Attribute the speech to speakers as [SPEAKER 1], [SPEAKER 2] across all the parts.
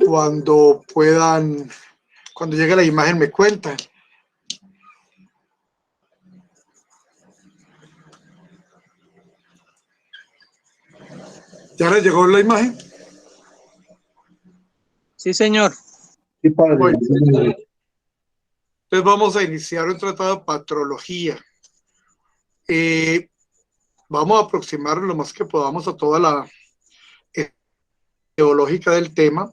[SPEAKER 1] Cuando puedan, cuando llegue la imagen me cuentan. ¿Ya les llegó la imagen?
[SPEAKER 2] Sí, señor.
[SPEAKER 3] Sí, padre.
[SPEAKER 1] Bueno, entonces vamos a iniciar un tratado de patrología. Vamos a aproximar lo más que podamos a toda la teológica del tema.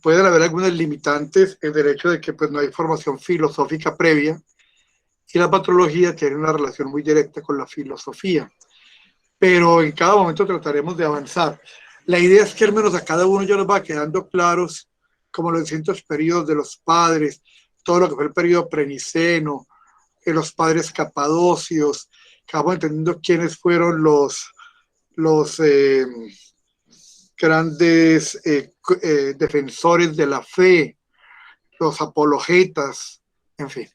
[SPEAKER 1] Pueden haber algunas limitantes en el hecho de que pues, no hay formación filosófica previa y la patrología tiene una relación muy directa con la filosofía. Pero en cada momento trataremos de avanzar. La idea es que al menos a cada uno ya nos va quedando claros como los distintos periodos de los padres, todo lo que fue el periodo preniceno, los padres capadocios, que vamos entendiendo quiénes fueron los grandes defensores de la fe, los apologetas, en fin,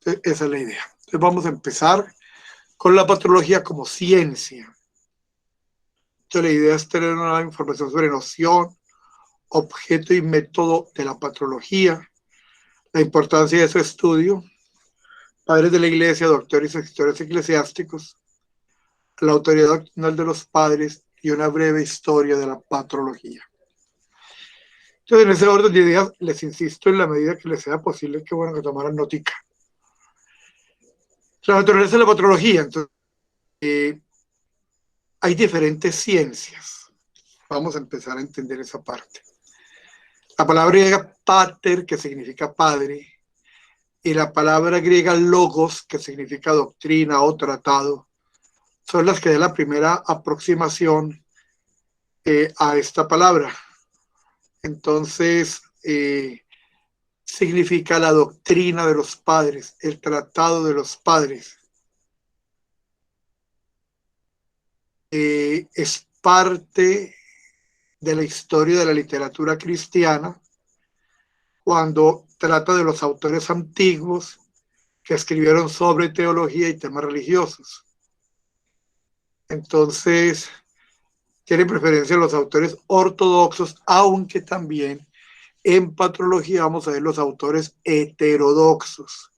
[SPEAKER 1] esa es la idea. Entonces vamos a empezar con la patrología como ciencia. Entonces la idea es tener una información sobre noción, objeto y método de la patrología, la importancia de su estudio, padres de la iglesia, doctores y escritores eclesiásticos, la autoridad doctrinal de los padres y una breve historia de la patrología. Entonces, en ese orden de ideas, les insisto en la medida que les sea posible, que bueno que tomaran notica. La naturaleza de la patrología, entonces, hay diferentes ciencias. Vamos a empezar a entender esa parte. La palabra griega pater, que significa padre, y la palabra griega logos, que significa doctrina o tratado, son las que dan la primera aproximación a esta palabra. Entonces, significa la doctrina de los padres, el tratado de los padres. Es parte de la historia de la literatura cristiana cuando trata de los autores antiguos que escribieron sobre teología y temas religiosos. Entonces, tienen preferencia los autores ortodoxos, aunque también en patrología vamos a ver los autores heterodoxos,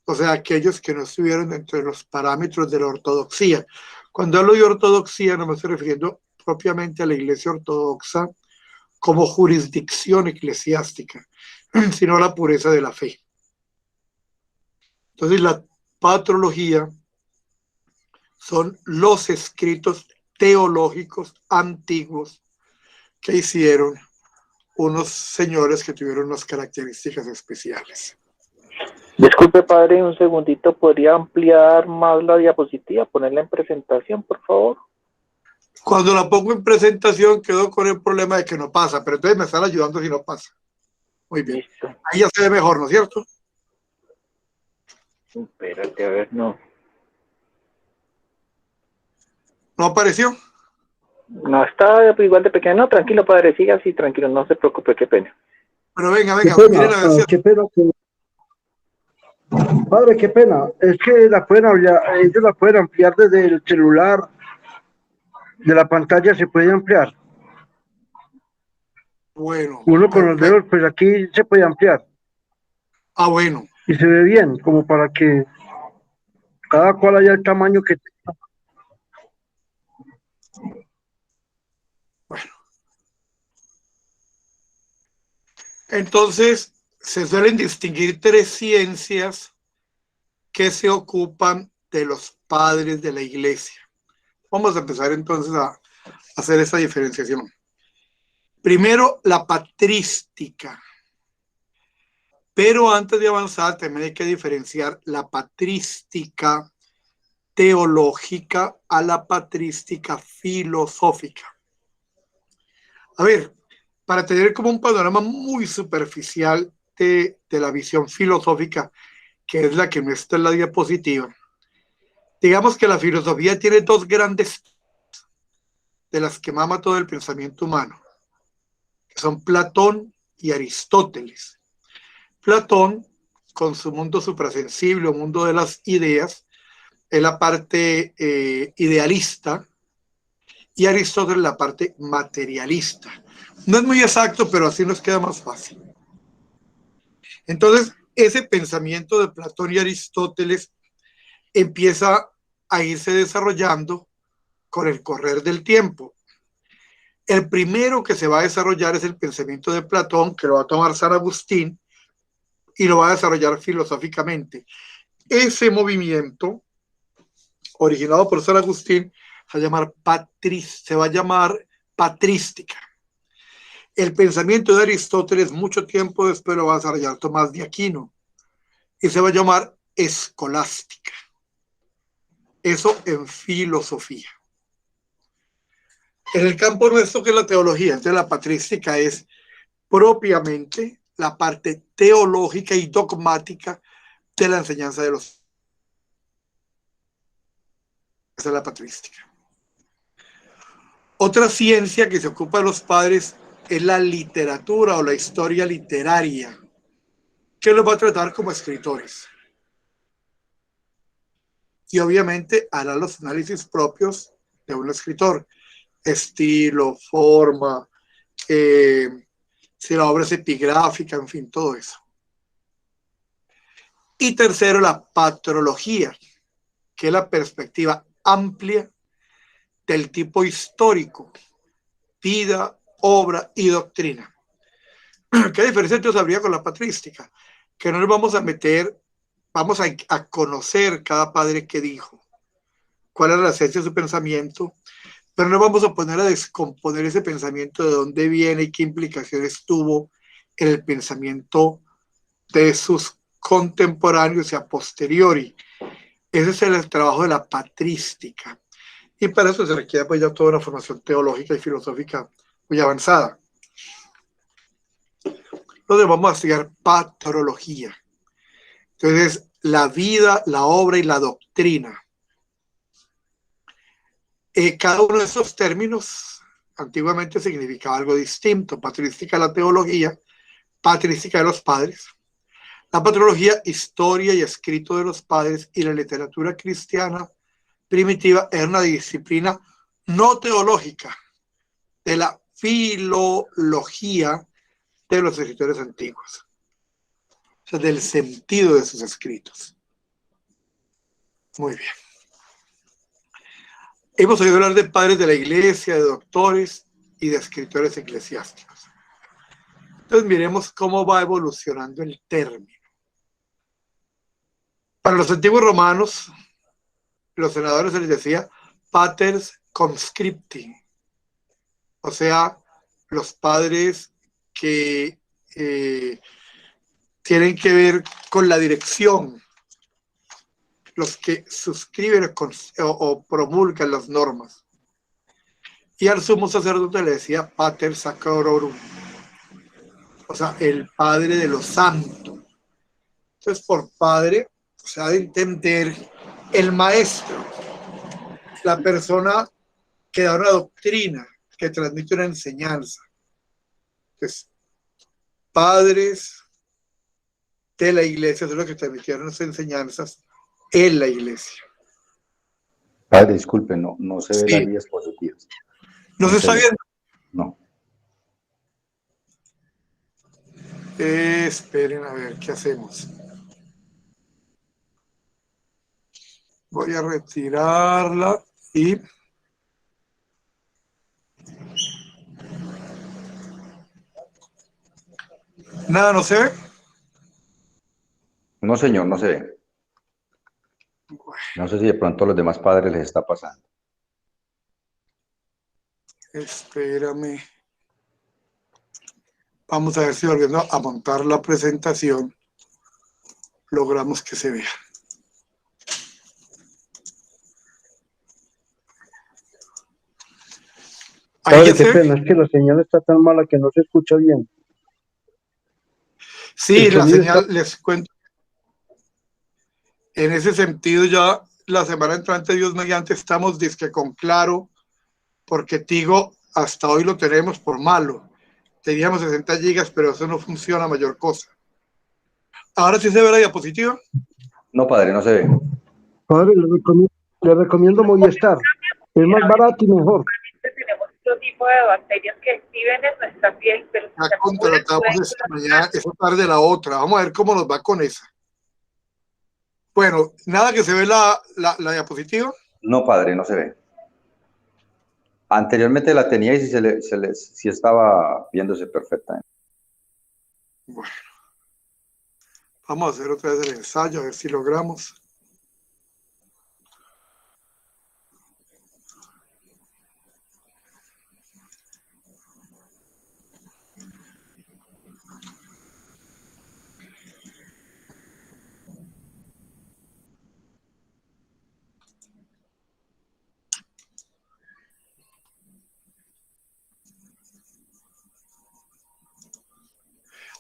[SPEAKER 1] o sea, aquellos que no estuvieron dentro de los parámetros de la ortodoxia. Cuando hablo de ortodoxia no me estoy refiriendo propiamente a la iglesia ortodoxa como jurisdicción eclesiástica, sino a la pureza de la fe. Entonces, la patrología son los escritos teológicos antiguos que hicieron unos señores que tuvieron unas características especiales.
[SPEAKER 4] Disculpe, padre, un segundito. ¿Podría ampliar más la diapositiva? Ponerla en presentación, por favor.
[SPEAKER 1] Cuando la pongo en presentación quedo con el problema de que no pasa, pero entonces me están ayudando si no pasa. Muy bien.
[SPEAKER 4] Listo.
[SPEAKER 1] Ahí ya se ve mejor, ¿no es cierto?
[SPEAKER 4] Espérate, a ver, no.
[SPEAKER 1] ¿No apareció?
[SPEAKER 4] No, está igual de pequeño. No, tranquilo, padre, siga así, tranquilo, no se preocupe, qué pena.
[SPEAKER 1] Pero venga,
[SPEAKER 3] Qué
[SPEAKER 1] venga,
[SPEAKER 3] pena,
[SPEAKER 1] miren a ver si...
[SPEAKER 3] qué pena. Padre, qué pena. Es que ellos la pueden ampliar desde el celular, de la pantalla se puede ampliar.
[SPEAKER 1] Bueno,
[SPEAKER 3] Uno con los
[SPEAKER 1] perfecto.
[SPEAKER 3] dedos, pues aquí se puede ampliar.
[SPEAKER 1] Ah, bueno.
[SPEAKER 3] Y se ve bien, como para que cada cual haya el tamaño que tenga.
[SPEAKER 1] Bueno. Entonces, se suelen distinguir tres ciencias que se ocupan de los padres de la iglesia. Vamos a empezar entonces a hacer esa diferenciación. Primero, la patrística. Pero antes de avanzar, también hay que diferenciar la patrística teológica a la patrística filosófica. A ver, para tener como un panorama muy superficial de la visión filosófica, que es la que no está en la diapositiva, digamos que la filosofía tiene dos grandes de las que mama todo el pensamiento humano, que son Platón y Aristóteles. Platón, con su mundo suprasensible, o mundo de las ideas, es la parte idealista, y Aristóteles la parte materialista. No es muy exacto, pero así nos queda más fácil. Entonces, ese pensamiento de Platón y Aristóteles empieza a irse desarrollando con el correr del tiempo. El primero que se va a desarrollar es el pensamiento de Platón, que lo va a tomar San Agustín y lo va a desarrollar filosóficamente. Ese movimiento, originado por San Agustín, se va a llamar patrística. El pensamiento de Aristóteles, mucho tiempo después, lo va a desarrollar Tomás de Aquino y se va a llamar escolástica. Eso en filosofía. En el campo nuestro, que es la teología, entonces la patrística es propiamente la parte teológica y dogmática de la enseñanza de los. Esa es la patrística. Otra ciencia que se ocupa de los padres es la literatura o la historia literaria, que los va a tratar como escritores. Y obviamente hará los análisis propios de un escritor, estilo, forma, si la obra es epigráfica, en fin, todo eso. Y tercero, la patrología, que es la perspectiva amplia del tipo histórico, vida, obra y doctrina. ¿Qué diferencia entonces habría con la patrística? Que no nos vamos a meter, vamos a conocer cada padre que dijo, cuál es la esencia de su pensamiento, pero no vamos a poner a descomponer ese pensamiento, de dónde viene y qué implicaciones tuvo en el pensamiento de sus contemporáneos y a posteriori. Ese es el trabajo de la patrística. Y para eso se requiere pues ya toda una formación teológica y filosófica muy avanzada. Entonces vamos a estudiar patrología. Entonces, la vida, la obra y la doctrina. Cada uno de esos términos antiguamente significaba algo distinto. Patrística, la teología, patrística de los padres. La patrología, historia y escrito de los padres, y la literatura cristiana primitiva era una disciplina no teológica de la filología de los escritores antiguos, o sea, del sentido de sus escritos. Muy bien. Hemos oído hablar de padres de la iglesia, de doctores y de escritores eclesiásticos. Entonces miremos cómo va evolucionando el término. Para los antiguos romanos, los senadores se les decía paters conscripti, o sea, los padres que tienen que ver con la dirección, los que suscriben o promulgan las normas. Y al sumo sacerdote le decía pater sacrorum, o sea, el padre de los santos. Entonces, por padre se ha de entender el maestro, la persona que da una doctrina, que transmite una enseñanza. Entonces, padres de la iglesia son los que transmitieron las enseñanzas en la iglesia.
[SPEAKER 2] Padre, disculpe, no se
[SPEAKER 1] Sí.
[SPEAKER 2] ven las diapositivas.
[SPEAKER 1] ¿No se está viendo?
[SPEAKER 2] No.
[SPEAKER 1] Esperen a ver qué hacemos. Voy a retirarla y nada, no se ve.
[SPEAKER 2] No, señor, no se ve. No sé si de pronto a los demás padres les está pasando.
[SPEAKER 1] Espérame. Vamos a ver si volviendo a montar la presentación logramos que se vea.
[SPEAKER 3] Padre, qué pena, es que la señal está tan mala que no se escucha bien.
[SPEAKER 1] Sí,
[SPEAKER 3] El
[SPEAKER 1] la
[SPEAKER 3] sonido
[SPEAKER 1] señal,
[SPEAKER 3] está...
[SPEAKER 1] les cuento. En ese sentido, ya la semana entrante, Dios mediante, estamos disque con Claro, porque Tigo hasta hoy lo tenemos por malo. Teníamos 60 gigas, pero eso no funciona mayor cosa. ¿Ahora sí se ve la diapositiva?
[SPEAKER 2] No, padre, no se ve.
[SPEAKER 3] Padre, le recomiendo Movistar. Es más barato y mejor.
[SPEAKER 5] tipo de bacterias que exhiben en nuestra piel, pero si se acumulan,
[SPEAKER 1] Contratamos esta mañana, esa tarde la otra. Vamos a ver cómo nos va con esa. Bueno, nada que se ve la diapositiva.
[SPEAKER 2] No, padre, no se ve. Anteriormente la tenía y sí estaba viéndose perfectamente.
[SPEAKER 1] Bueno, vamos a hacer otra vez el ensayo, a ver si logramos.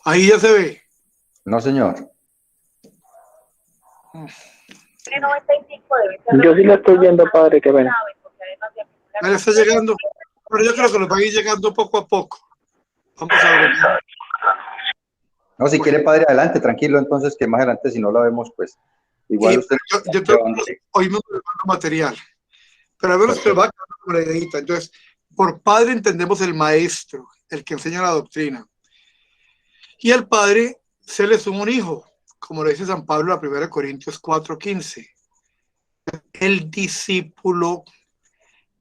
[SPEAKER 1] Ahí ya se ve.
[SPEAKER 2] No, señor.
[SPEAKER 5] tiene 95 debe ser.
[SPEAKER 4] Yo sí la estoy viendo, padre, qué bueno.
[SPEAKER 1] Ahí está llegando. Pero yo creo que nos va a ir llegando poco a poco. Vamos a ver.
[SPEAKER 2] No, si quiere, padre, adelante, tranquilo, entonces, que más adelante, si no la vemos, pues, igual usted...
[SPEAKER 1] Yo hoy me mando material, pero a ver usted va con la ideita. Entonces, por padre entendemos el maestro, el que enseña la doctrina. Y el padre se le suma un hijo, como lo dice San Pablo en la 1 Corintios 4:15. El discípulo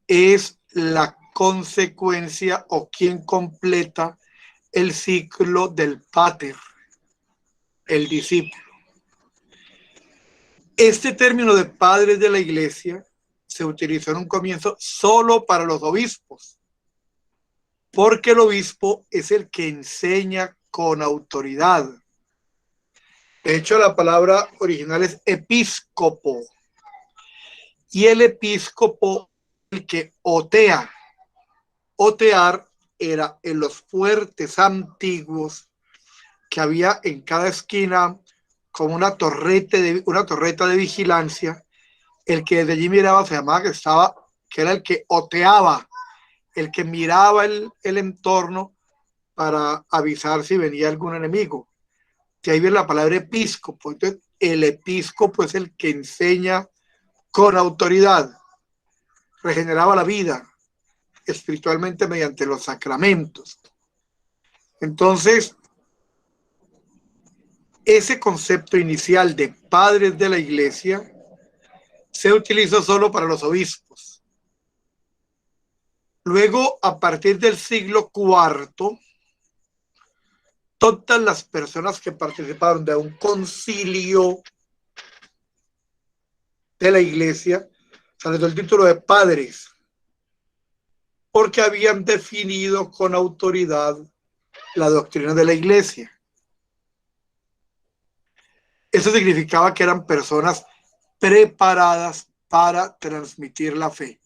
[SPEAKER 1] es la consecuencia o quien completa el ciclo del pater, el discípulo. Este término de padres de la iglesia se utilizó en un comienzo solo para los obispos, porque el obispo es el que enseña con autoridad. De hecho, la palabra original es episcopo, y el episcopo el que otea. Otear era en los fuertes antiguos que había en cada esquina como una torreta de vigilancia. El que desde allí miraba se llamaba que era el que oteaba, el que miraba el entorno para avisar si venía algún enemigo. Que ahí viene la palabra episcopo. Entonces, el episcopo es el que enseña con autoridad, regeneraba la vida espiritualmente mediante los sacramentos. Entonces, ese concepto inicial de padres de la iglesia se utilizó solo para los obispos. Luego, a partir del siglo IV, todas las personas que participaron de un concilio de la iglesia se les dio el título de padres, porque habían definido con autoridad la doctrina de la iglesia. Eso significaba que eran personas preparadas para transmitir la fe.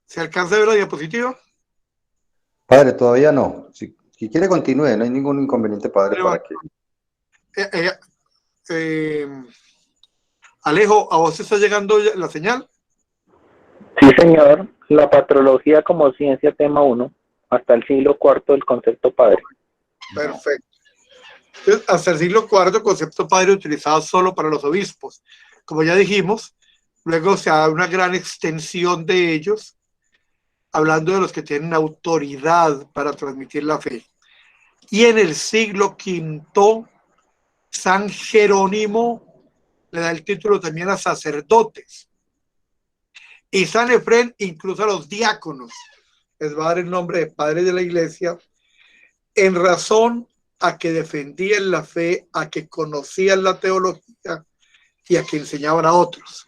[SPEAKER 1] ¿Se alcanza a ver la diapositiva?
[SPEAKER 2] Padre, todavía no. Si quiere, continúe, no hay ningún inconveniente, padre, para que...
[SPEAKER 1] Alejo, ¿a vos te está llegando la señal?
[SPEAKER 4] Sí, señor. La patrología como ciencia, tema 1, hasta el siglo IV del concepto padre.
[SPEAKER 1] Perfecto. Entonces, hasta el siglo IV el concepto padre utilizado solo para los obispos. Como ya dijimos, luego se da una gran extensión de ellos, hablando de los que tienen autoridad para transmitir la fe. Y en el siglo V, San Jerónimo le da el título también a sacerdotes. Y San Efrén incluso a los diáconos les va a dar el nombre de padres de la iglesia, en razón a que defendían la fe, a que conocían la teología y a que enseñaban a otros.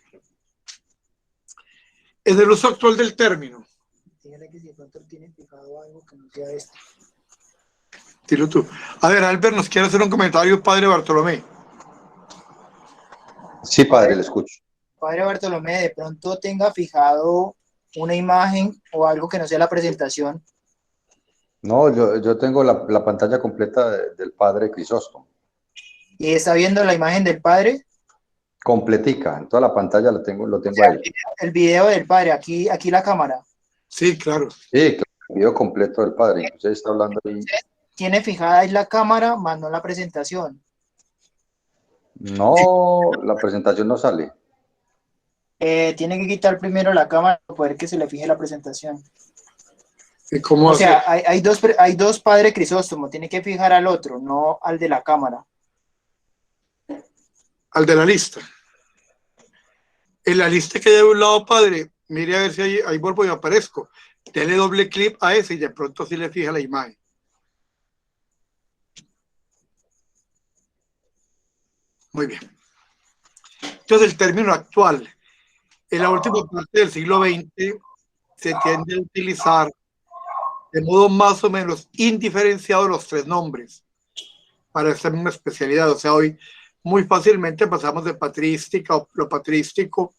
[SPEAKER 1] En el uso actual del término.
[SPEAKER 6] Dígale que si de pronto tienen fijado algo que no sea esto.
[SPEAKER 1] Dilo tú. A ver, Albert, ¿nos quiere hacer un comentario, padre Bartolomé?
[SPEAKER 2] Sí, padre, le escucho.
[SPEAKER 6] Padre Bartolomé, de pronto tenga fijado una imagen o algo que no sea la presentación.
[SPEAKER 2] No, yo tengo la pantalla completa del padre Crisóstomo.
[SPEAKER 6] ¿Y está viendo la imagen del padre?
[SPEAKER 2] Completica, en toda la pantalla lo tengo ahí.
[SPEAKER 6] El video del padre, aquí la cámara.
[SPEAKER 1] Sí, claro.
[SPEAKER 2] Sí, claro, el video completo del padre. Usted está hablando ahí.
[SPEAKER 6] Tiene fijada ahí la cámara, más no la presentación.
[SPEAKER 2] No, la presentación no sale.
[SPEAKER 6] Tiene que quitar primero la cámara para poder que se le fije la presentación.
[SPEAKER 1] ¿Y cómo
[SPEAKER 6] O
[SPEAKER 1] hace?
[SPEAKER 6] sea, hay dos Padre Crisóstomo, tiene que fijar al otro, no al de la cámara.
[SPEAKER 1] Al de la lista. En la lista que hay de un lado, padre, mire a ver si ahí vuelvo y aparezco. Dele doble clic a ese y de pronto sí le fija la imagen. Muy bien. Entonces, el término actual, en la última parte del siglo XX, se tiende a utilizar de modo más o menos indiferenciado los tres nombres para esta misma especialidad. O sea, hoy muy fácilmente pasamos de patrística o lo patrístico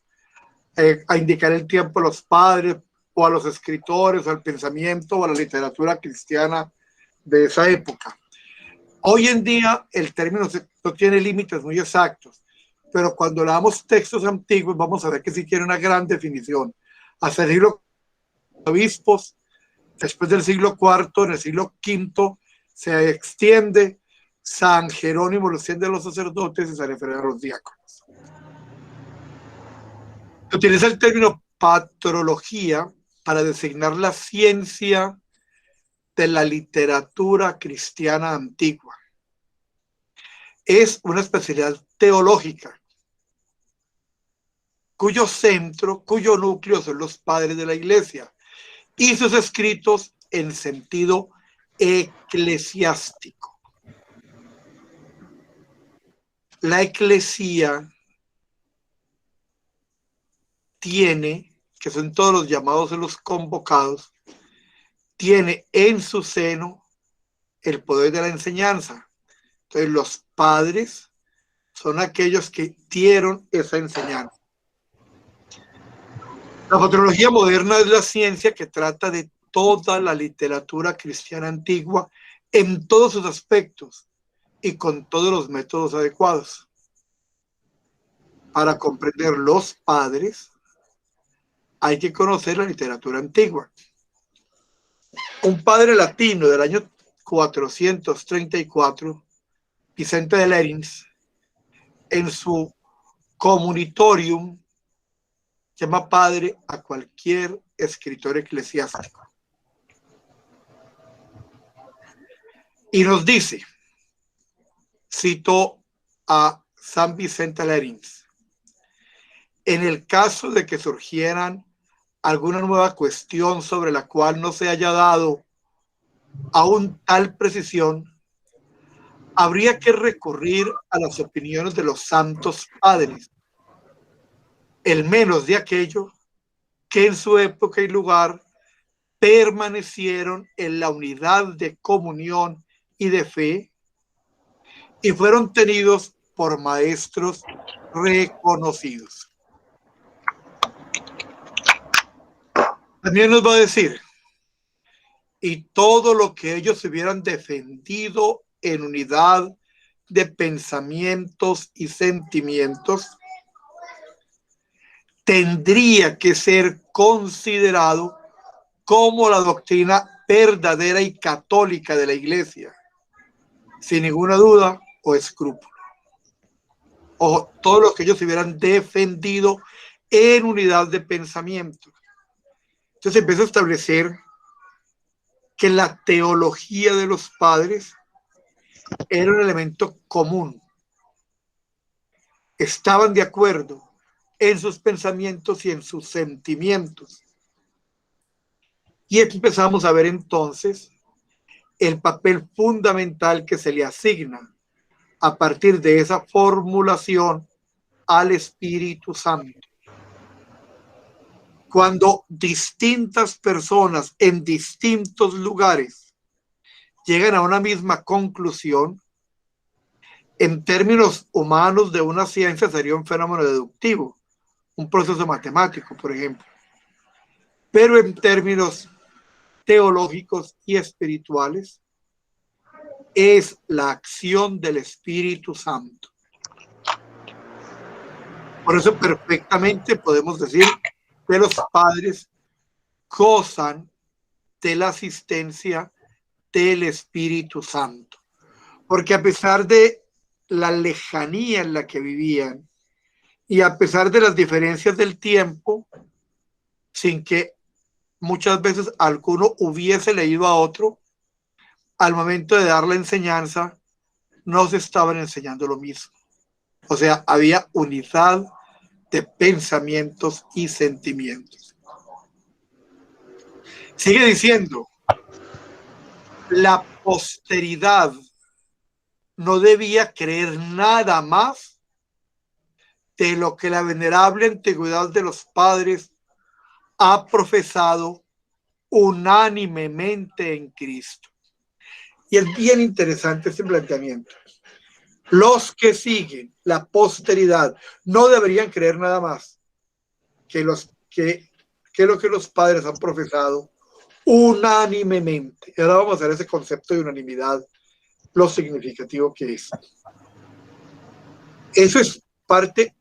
[SPEAKER 1] a indicar el tiempo a los padres o a los escritores, o al pensamiento o a la literatura cristiana de esa época. Hoy en día el término no tiene límites muy exactos, pero cuando leamos textos antiguos vamos a ver que sí tiene una gran definición. Hasta el siglo obispos, después del siglo IV, en el siglo V, se extiende. San Jerónimo lo extiende a los sacerdotes y se refiere a los diáconos. Se utiliza el término patrología para designar la ciencia de la literatura cristiana antigua. Es una especialidad teológica cuyo centro, cuyo núcleo son los padres de la iglesia y sus escritos en sentido eclesiástico. La eclesía tiene, que son todos los llamados de los convocados, tiene en su seno el poder de la enseñanza. Entonces los padres son aquellos que dieron esa enseñanza. La patrología moderna es la ciencia que trata de toda la literatura cristiana antigua en todos sus aspectos y con todos los métodos adecuados. Para comprender los padres hay que conocer la literatura antigua. Un padre latino del año 434, Vicente de Lerins, en su Comunitorium, llama padre a cualquier escritor eclesiástico. Y nos dice, cito a San Vicente Lerins, en el caso de que surgieran alguna nueva cuestión sobre la cual no se haya dado aún tal precisión, habría que recurrir a las opiniones de los santos padres, el menos de aquello que en su época y lugar permanecieron en la unidad de comunión y de fe y fueron tenidos por maestros reconocidos. También nos va a decir, y todo lo que ellos hubieran defendido en unidad de pensamientos y sentimientos tendría que ser considerado como la doctrina verdadera y católica de la Iglesia, sin ninguna duda o escrúpulo. O todo lo que ellos hubieran defendido en unidad de pensamiento. Entonces empieza a establecer que la teología de los padres era un elemento común. Estaban de acuerdo en sus pensamientos y en sus sentimientos. Y empezamos a ver entonces el papel fundamental que se le asigna a partir de esa formulación al Espíritu Santo. Cuando distintas personas en distintos lugares llegan a una misma conclusión, en términos humanos de una ciencia sería un fenómeno deductivo, un proceso matemático, por ejemplo. Pero en términos teológicos y espirituales, es la acción del Espíritu Santo. Por eso perfectamente podemos decir que los padres gozan de la asistencia del Espíritu Santo. Porque a pesar de la lejanía en la que vivían Y a pesar de las diferencias del tiempo, sin que muchas veces alguno hubiese leído a otro, al momento de dar la enseñanza, no se estaban enseñando lo mismo. O sea, había unidad de pensamientos y sentimientos. Sigue diciendo, la posteridad no debía creer nada más de lo que la venerable antigüedad de los padres ha profesado unánimemente en Cristo. Y es bien interesante este planteamiento. Los que siguen la posteridad no deberían creer nada más que lo que los padres han profesado unánimemente. Y ahora vamos a ver ese concepto de unanimidad, lo significativo que es. Eso es parte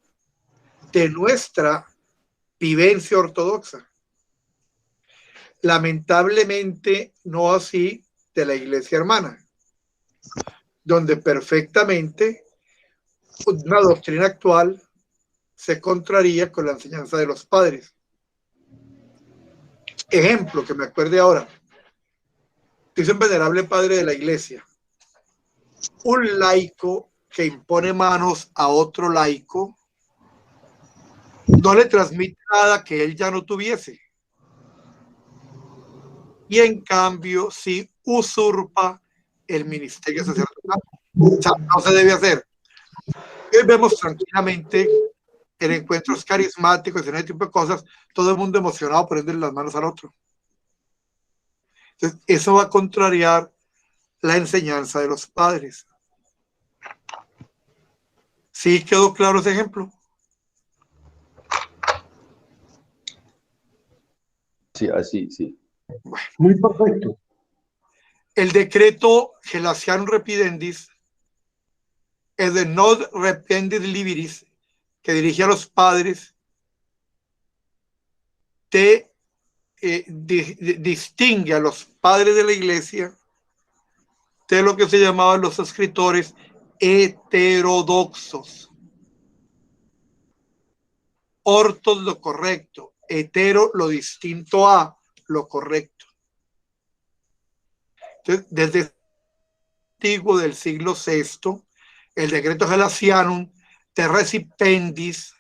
[SPEAKER 1] de nuestra vivencia ortodoxa. Lamentablemente no así de la iglesia hermana, donde perfectamente una doctrina actual se contraría con la enseñanza de los padres. Ejemplo que me acuerde ahora, dice un venerable padre de la iglesia, un laico que impone manos a otro laico no le transmite nada que él ya no tuviese. Y en cambio, sí usurpa el ministerio sacerdotal. O sea, no se debe hacer. Hoy vemos tranquilamente en encuentros carismáticos, en ese tipo de cosas, todo el mundo emocionado poniéndole las manos al otro. Entonces, eso va a contrariar la enseñanza de los padres. ¿Sí quedó claro ese ejemplo?
[SPEAKER 2] Sí, así, sí.
[SPEAKER 1] Bueno.
[SPEAKER 3] Muy perfecto.
[SPEAKER 1] El decreto Gelasianum Repidendis es de Nod Rependit Liberis, que dirige a los padres, distingue a los padres de la iglesia de lo que se llamaban los escritores heterodoxos. Ortos lo correcto, hetero lo distinto a lo correcto. Entonces, desde antiguo del siglo VI, el decreto Gelasianum de Recipendis,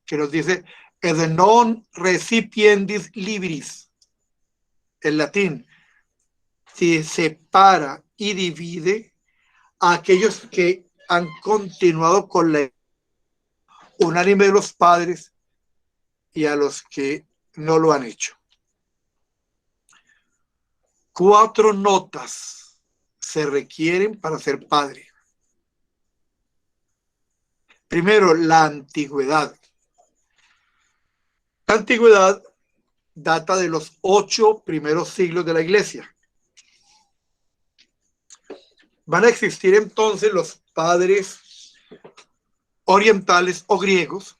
[SPEAKER 1] que nos dice es de non recipiendis libris, en latín, se separa y divide a aquellos que han continuado con la unánime de los padres y a los que no lo han hecho. 4 notas se requieren para ser padre. Primero, la antigüedad. La antigüedad data de los 8 primeros siglos de la iglesia. Van a existir entonces los padres orientales o griegos.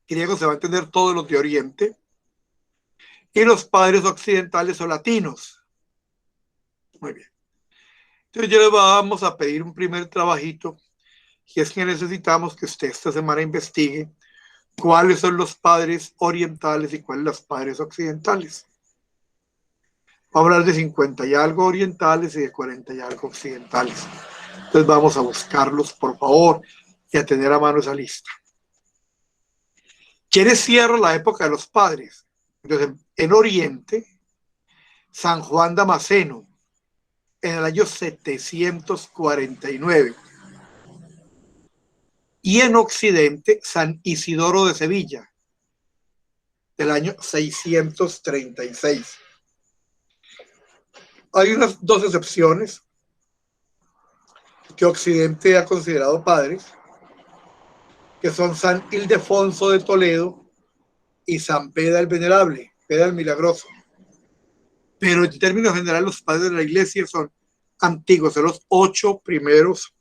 [SPEAKER 1] Griegos se va a entender todos los de Oriente. Y los padres occidentales o latinos. Muy bien. Entonces ya le vamos a pedir un primer trabajito, y es que necesitamos que usted esta semana investigue cuáles son los padres orientales y cuáles los padres occidentales. Vamos a hablar de 50 y algo orientales y de 40 y algo occidentales. Entonces vamos a buscarlos, por favor, y a tener a mano esa lista. ¿Quiénes cierran la época de los padres? Entonces, en Oriente, San Juan Damasceno, en el año 749. Y en Occidente, San Isidoro de Sevilla, del año 636. Hay unas 2 excepciones que Occidente ha considerado padres, que son San Ildefonso de Toledo y San Beda el Venerable, Beda el Milagroso. Pero en términos generales, los padres de la iglesia son antiguos, de los 8 primeros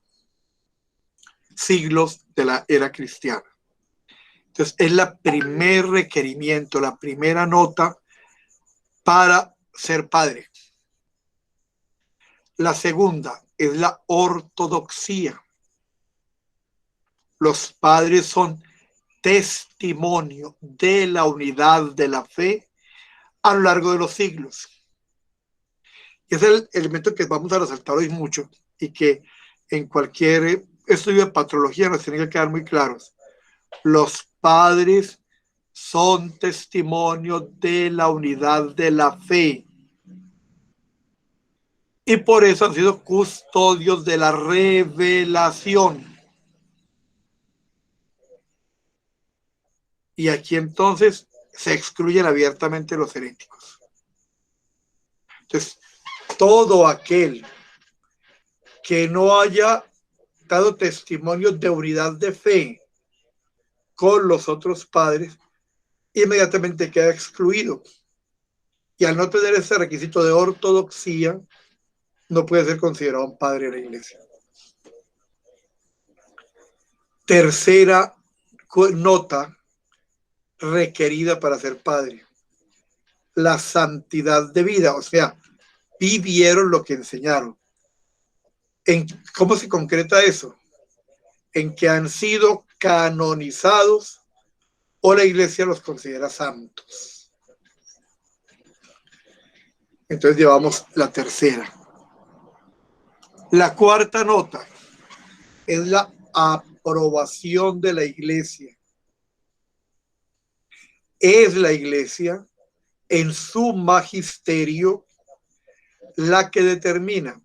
[SPEAKER 1] siglos de la era cristiana. Entonces, es el primer requerimiento, la primera nota para ser padre. La segunda es la ortodoxia. los padres son testimonio de la unidad de la fe a lo largo de los siglos. Y es el elemento que vamos a resaltar hoy mucho y que en cualquier estudio de patrología nos tiene que quedar muy claros. Los padres son testimonio de la unidad de la fe y por eso han sido custodios de la revelación. Y aquí entonces se excluyen abiertamente los heréticos. Entonces, todo aquel que no haya dado testimonio de unidad de fe con los otros padres, inmediatamente queda excluido. Y al no tener ese requisito de ortodoxia, no puede ser considerado un padre de la iglesia. Tercera nota requerida para ser padre: la santidad de vida, o sea, vivieron lo que enseñaron. ¿Cómo se concreta eso? En que han sido canonizados o la iglesia los considera santos. Entonces llevamos la tercera. La cuarta nota es la aprobación de la iglesia. Es la iglesia en su magisterio la que determina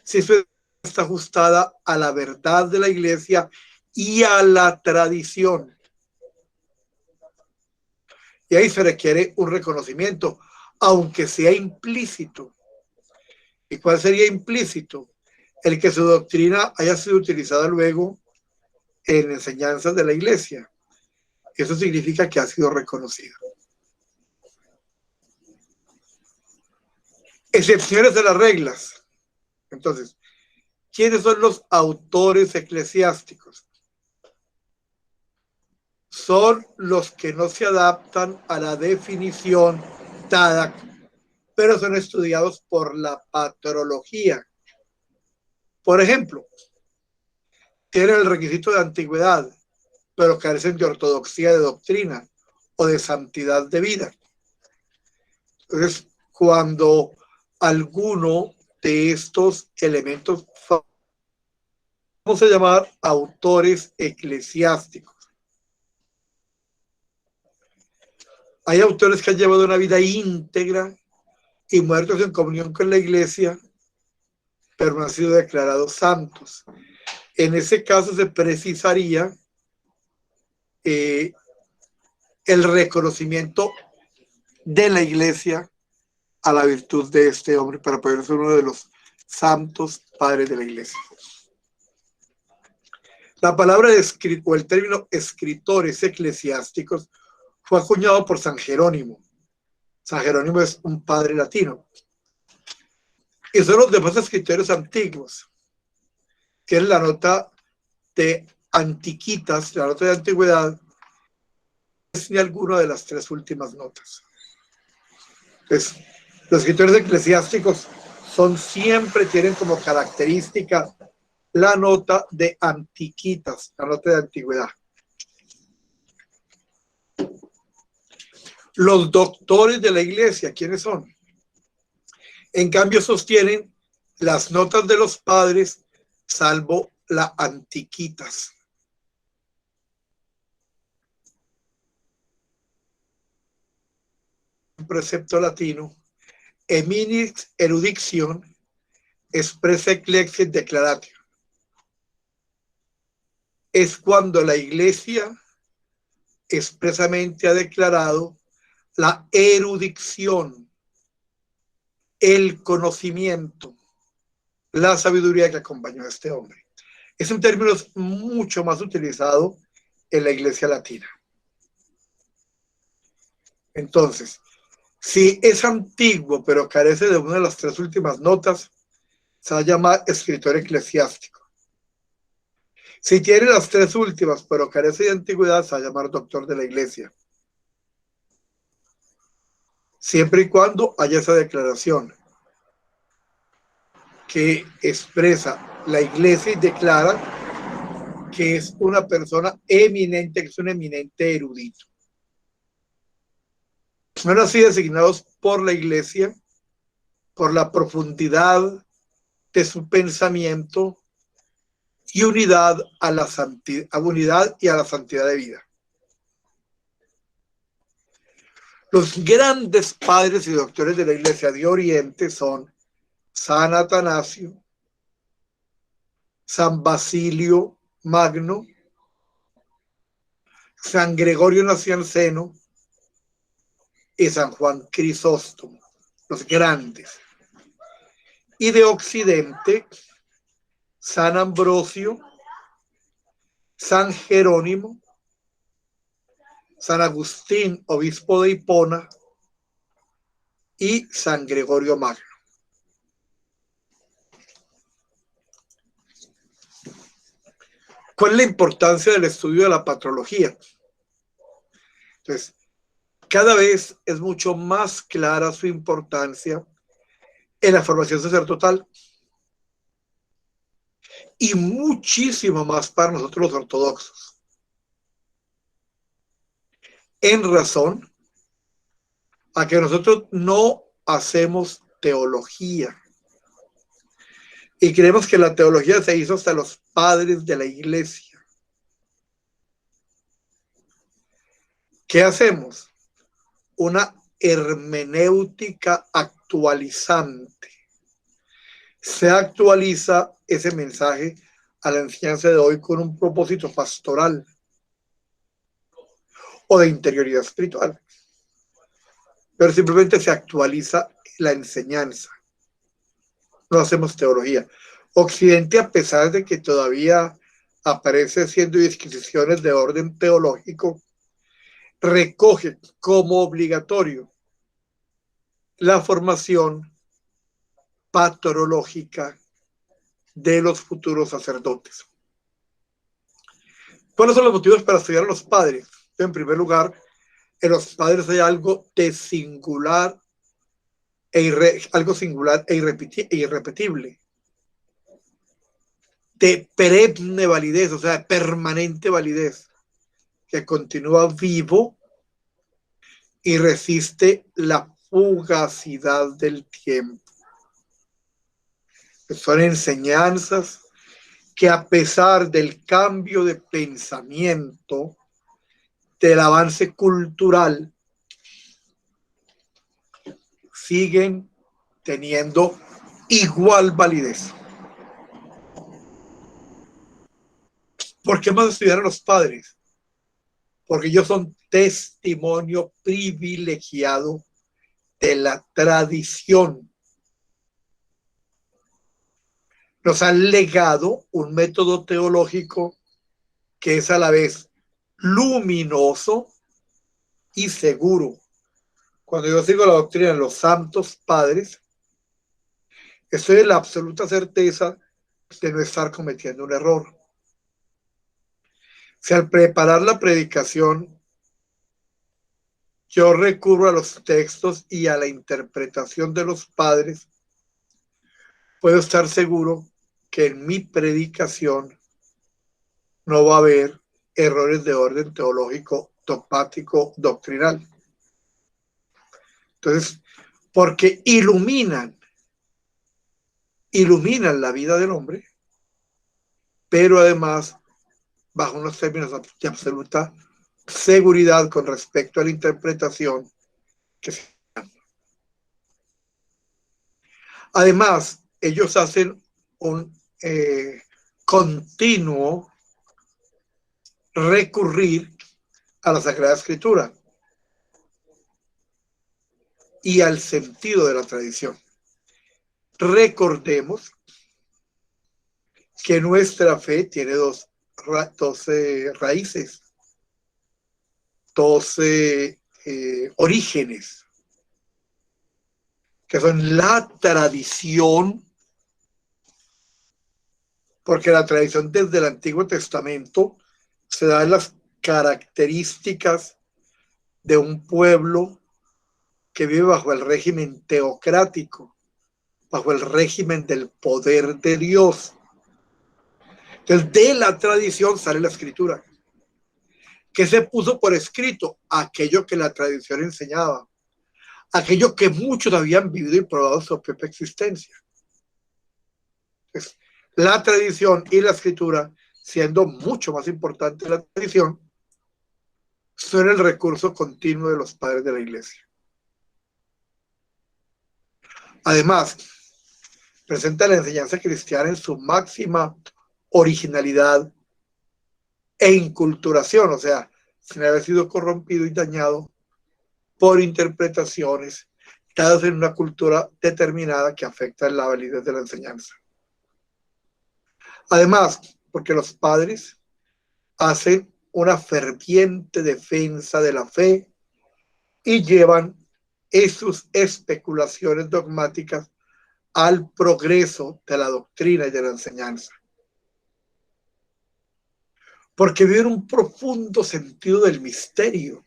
[SPEAKER 1] si eso está ajustada a la verdad de la iglesia y a la tradición. Y ahí se requiere un reconocimiento, aunque sea implícito. ¿Y cuál sería implícito? El que su doctrina haya sido utilizada luego en enseñanzas de la iglesia. Eso significa que ha sido reconocido. Excepciones de las reglas. Entonces, ¿quiénes son los autores eclesiásticos? Son los que no se adaptan a la definición dada, pero son estudiados por la patrología. Por ejemplo, tienen el requisito de antigüedad, pero carecen de ortodoxia de doctrina o de santidad de vida. Entonces, cuando alguno de estos elementos vamos a llamar autores eclesiásticos. Hay autores que han llevado una vida íntegra y muertos en comunión con la iglesia, pero no han sido declarados santos. En ese caso se precisaría el reconocimiento de la iglesia a la virtud de este hombre para poder ser uno de los santos padres de la iglesia. La palabra o el término escritores eclesiásticos fue acuñado por San Jerónimo. San Jerónimo es un padre latino. Y son los demás escritores antiguos, que es la nota de Antiquitas, la nota de antigüedad, es ni alguna de las tres últimas notas. Entonces, los escritores eclesiásticos tienen como característica la nota de Antiquitas, la nota de antigüedad. Los doctores de la iglesia, ¿quiénes son? En cambio, sostienen las notas de los padres, salvo la Antiquitas. Un precepto latino: Eminis erudition expressa ecclesiae declaratio. Es cuando la iglesia expresamente ha declarado la erudición, el conocimiento, la sabiduría que acompañó a este hombre. Es un término mucho más utilizado en la iglesia latina. Entonces, si es antiguo pero carece de una de las tres últimas notas, se va a llamar escritor eclesiástico. Si tiene las tres últimas pero carece de antigüedad, se va a llamar doctor de la iglesia. Siempre y cuando haya esa declaración que expresa la iglesia y declara que es una persona eminente, que es un eminente erudito. Son así designados por la Iglesia por la profundidad de su pensamiento y unidad a la unidad y a la santidad de vida. Los grandes padres y doctores de la Iglesia de Oriente son San Atanasio, San Basilio Magno, San Gregorio Nacianceno y San Juan Crisóstomo, los grandes. Y de Occidente, San Ambrosio, San Jerónimo, San Agustín, obispo de Hipona, y San Gregorio Magno. ¿Cuál es la importancia del estudio de la patrología? Entonces, cada vez es mucho más clara su importancia en la formación sacerdotal y muchísimo más para nosotros los ortodoxos. En razón a que nosotros no hacemos teología y creemos que la teología se hizo hasta los padres de la Iglesia. ¿Qué hacemos? Una hermenéutica actualizante. Se actualiza ese mensaje a la enseñanza de hoy con un propósito pastoral o de interioridad espiritual. Pero simplemente se actualiza la enseñanza. No hacemos teología. Occidente, a pesar de que todavía aparece haciendo disquisiciones de orden teológico, recoge como obligatorio la formación patrológica de los futuros sacerdotes. ¿Cuáles son los motivos para estudiar a los padres? En primer lugar, en los padres hay algo de singular algo singular e irrepetible, de perenne validez, o sea, de permanente validez, que continúa vivo y resiste la fugacidad del tiempo. Son enseñanzas que, a pesar del cambio de pensamiento, del avance cultural, siguen teniendo igual validez. ¿Por qué más estudiar a los padres? Porque ellos son testimonio privilegiado de la tradición. Nos han legado un método teológico que es a la vez luminoso y seguro. Cuando yo sigo la doctrina de los santos padres, estoy en la absoluta certeza de no estar cometiendo un error. Si al preparar la predicación yo recurro a los textos y a la interpretación de los padres, puedo estar seguro que en mi predicación no va a haber errores de orden teológico, dogmático, doctrinal. Entonces, porque iluminan la vida del hombre, pero además bajo unos términos de absoluta seguridad con respecto a la interpretación que se da. Además, ellos hacen un continuo recurrir a la Sagrada Escritura y al sentido de la tradición. Recordemos que nuestra fe tiene 12 raíces, 12 orígenes, que son la tradición, porque la tradición desde el Antiguo Testamento se da en las características de un pueblo que vive bajo el régimen teocrático, bajo el régimen del poder de Dios. Entonces, de la tradición sale la escritura. ¿Qué se puso por escrito? Aquello que la tradición enseñaba, aquello que muchos habían vivido y probado su propia existencia. Entonces, la tradición y la escritura, siendo mucho más importante la tradición, son el recurso continuo de los padres de la iglesia. Además, presenta la enseñanza cristiana en su máxima originalidad e inculturación, o sea, sin haber sido corrompido y dañado por interpretaciones dadas en una cultura determinada que afecta la validez de la enseñanza. Además, porque los padres hacen una ferviente defensa de la fe y llevan sus especulaciones dogmáticas al progreso de la doctrina y de la enseñanza. Porque viven un profundo sentido del misterio.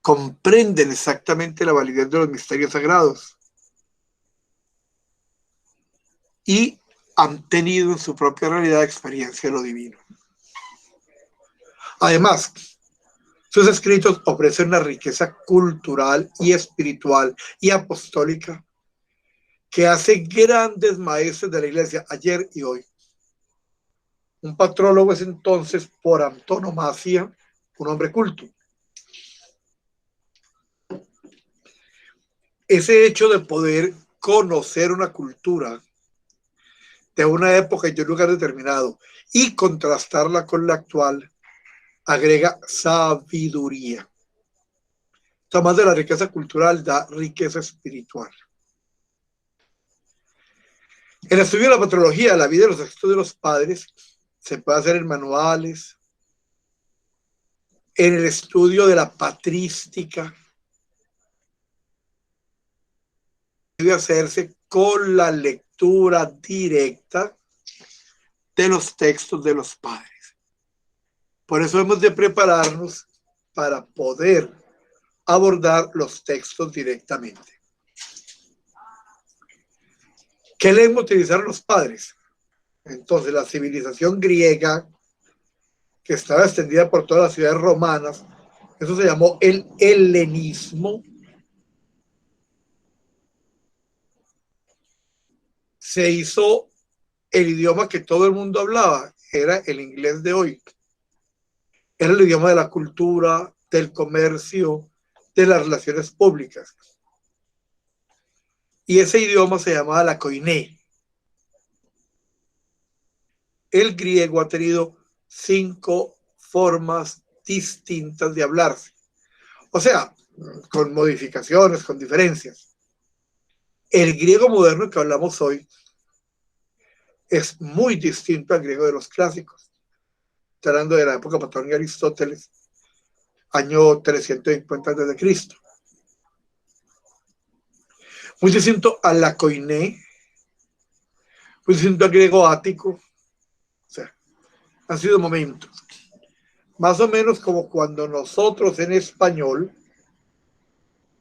[SPEAKER 1] Comprenden exactamente la validez de los misterios sagrados. Y han tenido en su propia realidad experiencia de lo divino. Además, sus escritos ofrecen una riqueza cultural y espiritual y apostólica que hace grandes maestros de la iglesia ayer y hoy. Un patrólogo es entonces, por antonomasia, un hombre culto. Ese hecho de poder conocer una cultura de una época y de un lugar determinado y contrastarla con la actual, agrega sabiduría. Además de la riqueza cultural, da riqueza espiritual. El estudio de la patrología, la vida de los textos de los padres, se puede hacer en manuales, en el estudio de la patrística, debe hacerse con la lectura directa de los textos de los padres. Por eso hemos de prepararnos para poder abordar los textos directamente. ¿Qué lengua utilizaron los padres? Entonces, la civilización griega, que estaba extendida por todas las ciudades romanas, eso se llamó el helenismo. Se hizo el idioma que todo el mundo hablaba, era el inglés de hoy. Era el idioma de la cultura, del comercio, de las relaciones públicas. Y ese idioma se llamaba la koiné. El griego ha tenido 5 formas distintas de hablarse. O sea, con modificaciones, con diferencias. El griego moderno que hablamos hoy es muy distinto al griego de los clásicos. Estoy hablando de la época platónica de Aristóteles, año 350 a.C. Muy distinto a la koiné, muy distinto al griego ático. O sea, han sido momentos. Más o menos como cuando nosotros en español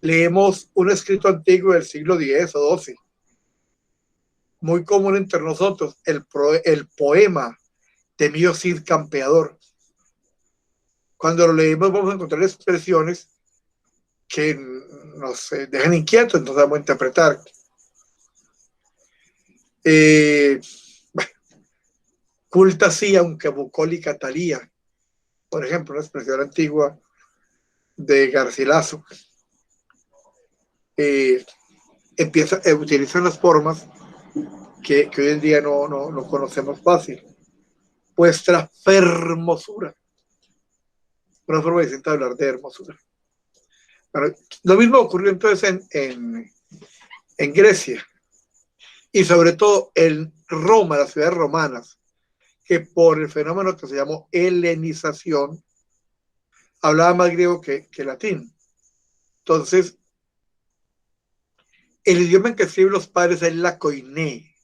[SPEAKER 1] leemos un escrito antiguo del siglo X o XII. Muy común entre nosotros, el poema de Mío Cid Campeador. Cuando lo leemos vamos a encontrar expresiones que nos dejan inquietos, entonces vamos a interpretar. Culta sí, aunque bucólica talía. Por ejemplo, una expresión antigua de Garcilaso. Utilizan las formas que hoy en día no conocemos fácil. Vuestra fermosura. Una forma distinta de hablar de hermosura. Bueno, lo mismo ocurrió entonces en Grecia y sobre todo en Roma, las ciudades romanas, que por el fenómeno que se llamó helenización, hablaba más griego que latín. Entonces, el idioma en que escriben los padres es la koiné,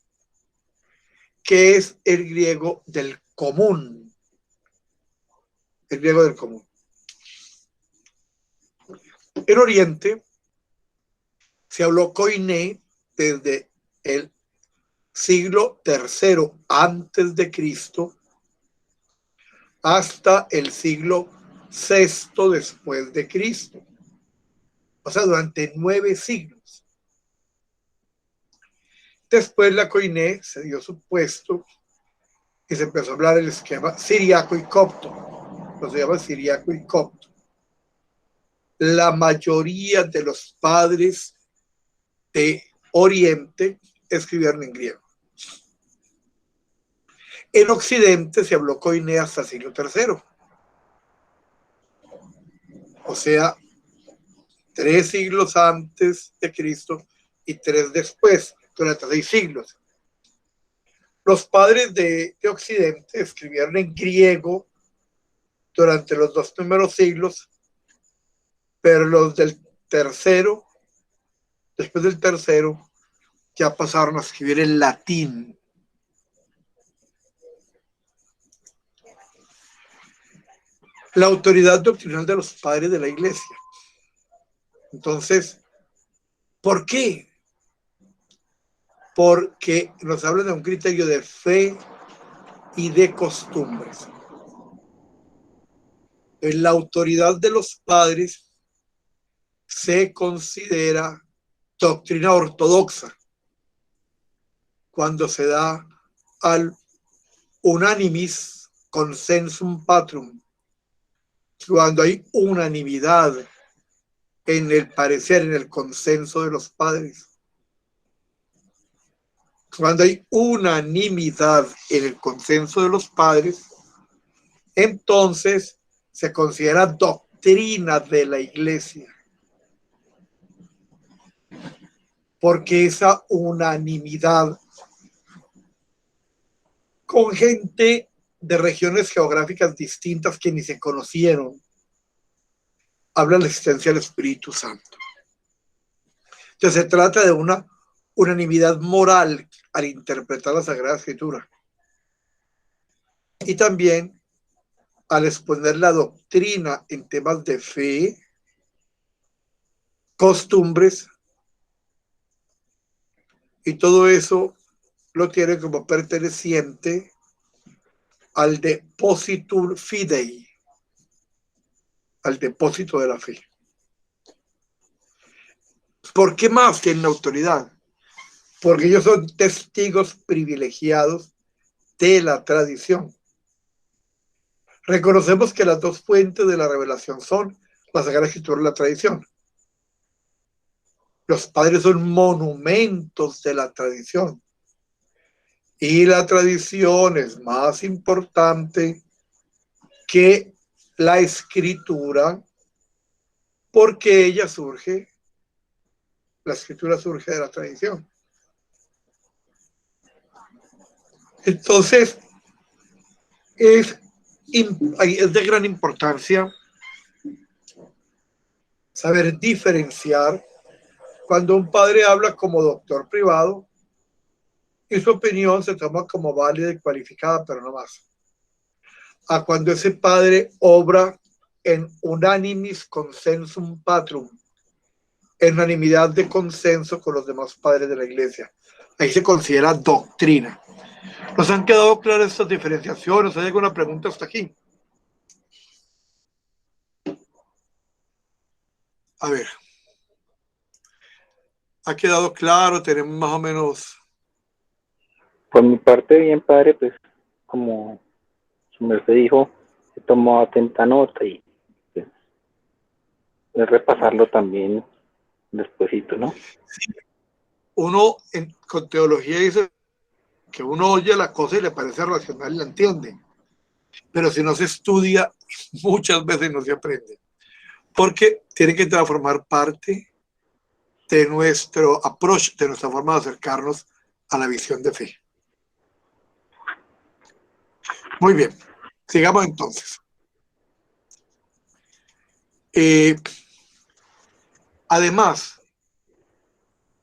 [SPEAKER 1] que es el griego del común. El griego del común. En Oriente se habló koiné desde el siglo III antes de Cristo hasta el siglo VI después de Cristo. O sea, durante 9 siglos. Después la Koiné se dio su puesto y se empezó a hablar el esquema siriaco y copto. No se llama siriaco y copto. La mayoría de los padres de Oriente escribieron en griego. En Occidente se habló Koiné hasta el siglo III. O sea, 3 siglos antes de Cristo y 3 después, durante 6 siglos. Los padres de Occidente escribieron en griego durante los 2 primeros siglos, pero los del tercero, después del tercero, ya pasaron a escribir en latín. La autoridad doctrinal de los padres de la Iglesia. Entonces, ¿por qué? Porque nos hablan de un criterio de fe y de costumbres. En la autoridad de los padres se considera doctrina ortodoxa cuando se da al unanimis consensum patrum, cuando hay unanimidad en el parecer, en el consenso de los padres. Cuando hay unanimidad en el consenso de los padres, entonces se considera doctrina de la Iglesia. Porque esa unanimidad con gente de regiones geográficas distintas que ni se conocieron, habla de la existencia del Espíritu Santo. Entonces se trata de una unanimidad moral al interpretar la Sagrada Escritura. Y también al exponer la doctrina en temas de fe, costumbres, y todo eso lo tiene como perteneciente al depositum fidei, al depósito de la fe. ¿Por qué más tienen autoridad? Porque ellos son testigos privilegiados de la tradición. Reconocemos que las 2 fuentes de la revelación son la Sagrada Escritura y la tradición. Los padres son monumentos de la tradición. Y la tradición es más importante que la escritura porque ella surge, la escritura surge de la tradición. Entonces, es de gran importancia saber diferenciar cuando un padre habla como doctor privado y su opinión se toma como válida y cualificada, pero no más. A cuando ese padre obra en unanimis consensum patrum, en unanimidad de consenso con los demás padres de la Iglesia. Ahí se considera doctrina. ¿Nos han quedado claras estas diferenciaciones? ¿Hay alguna pregunta hasta aquí? A ver. ¿Ha quedado claro? ¿Tenemos más o menos?
[SPEAKER 4] Por mi parte, bien, padre, pues, como su merced dijo, he tomado atenta nota y pues, es repasarlo también despuesito, ¿no?
[SPEAKER 1] Sí. Uno con teología dice que uno oye la cosa y le parece racional y la entiende. Pero si no se estudia, muchas veces no se aprende. Porque tiene que transformar parte de nuestro approach, de nuestra forma de acercarnos a la visión de fe. Muy bien, sigamos entonces. Además,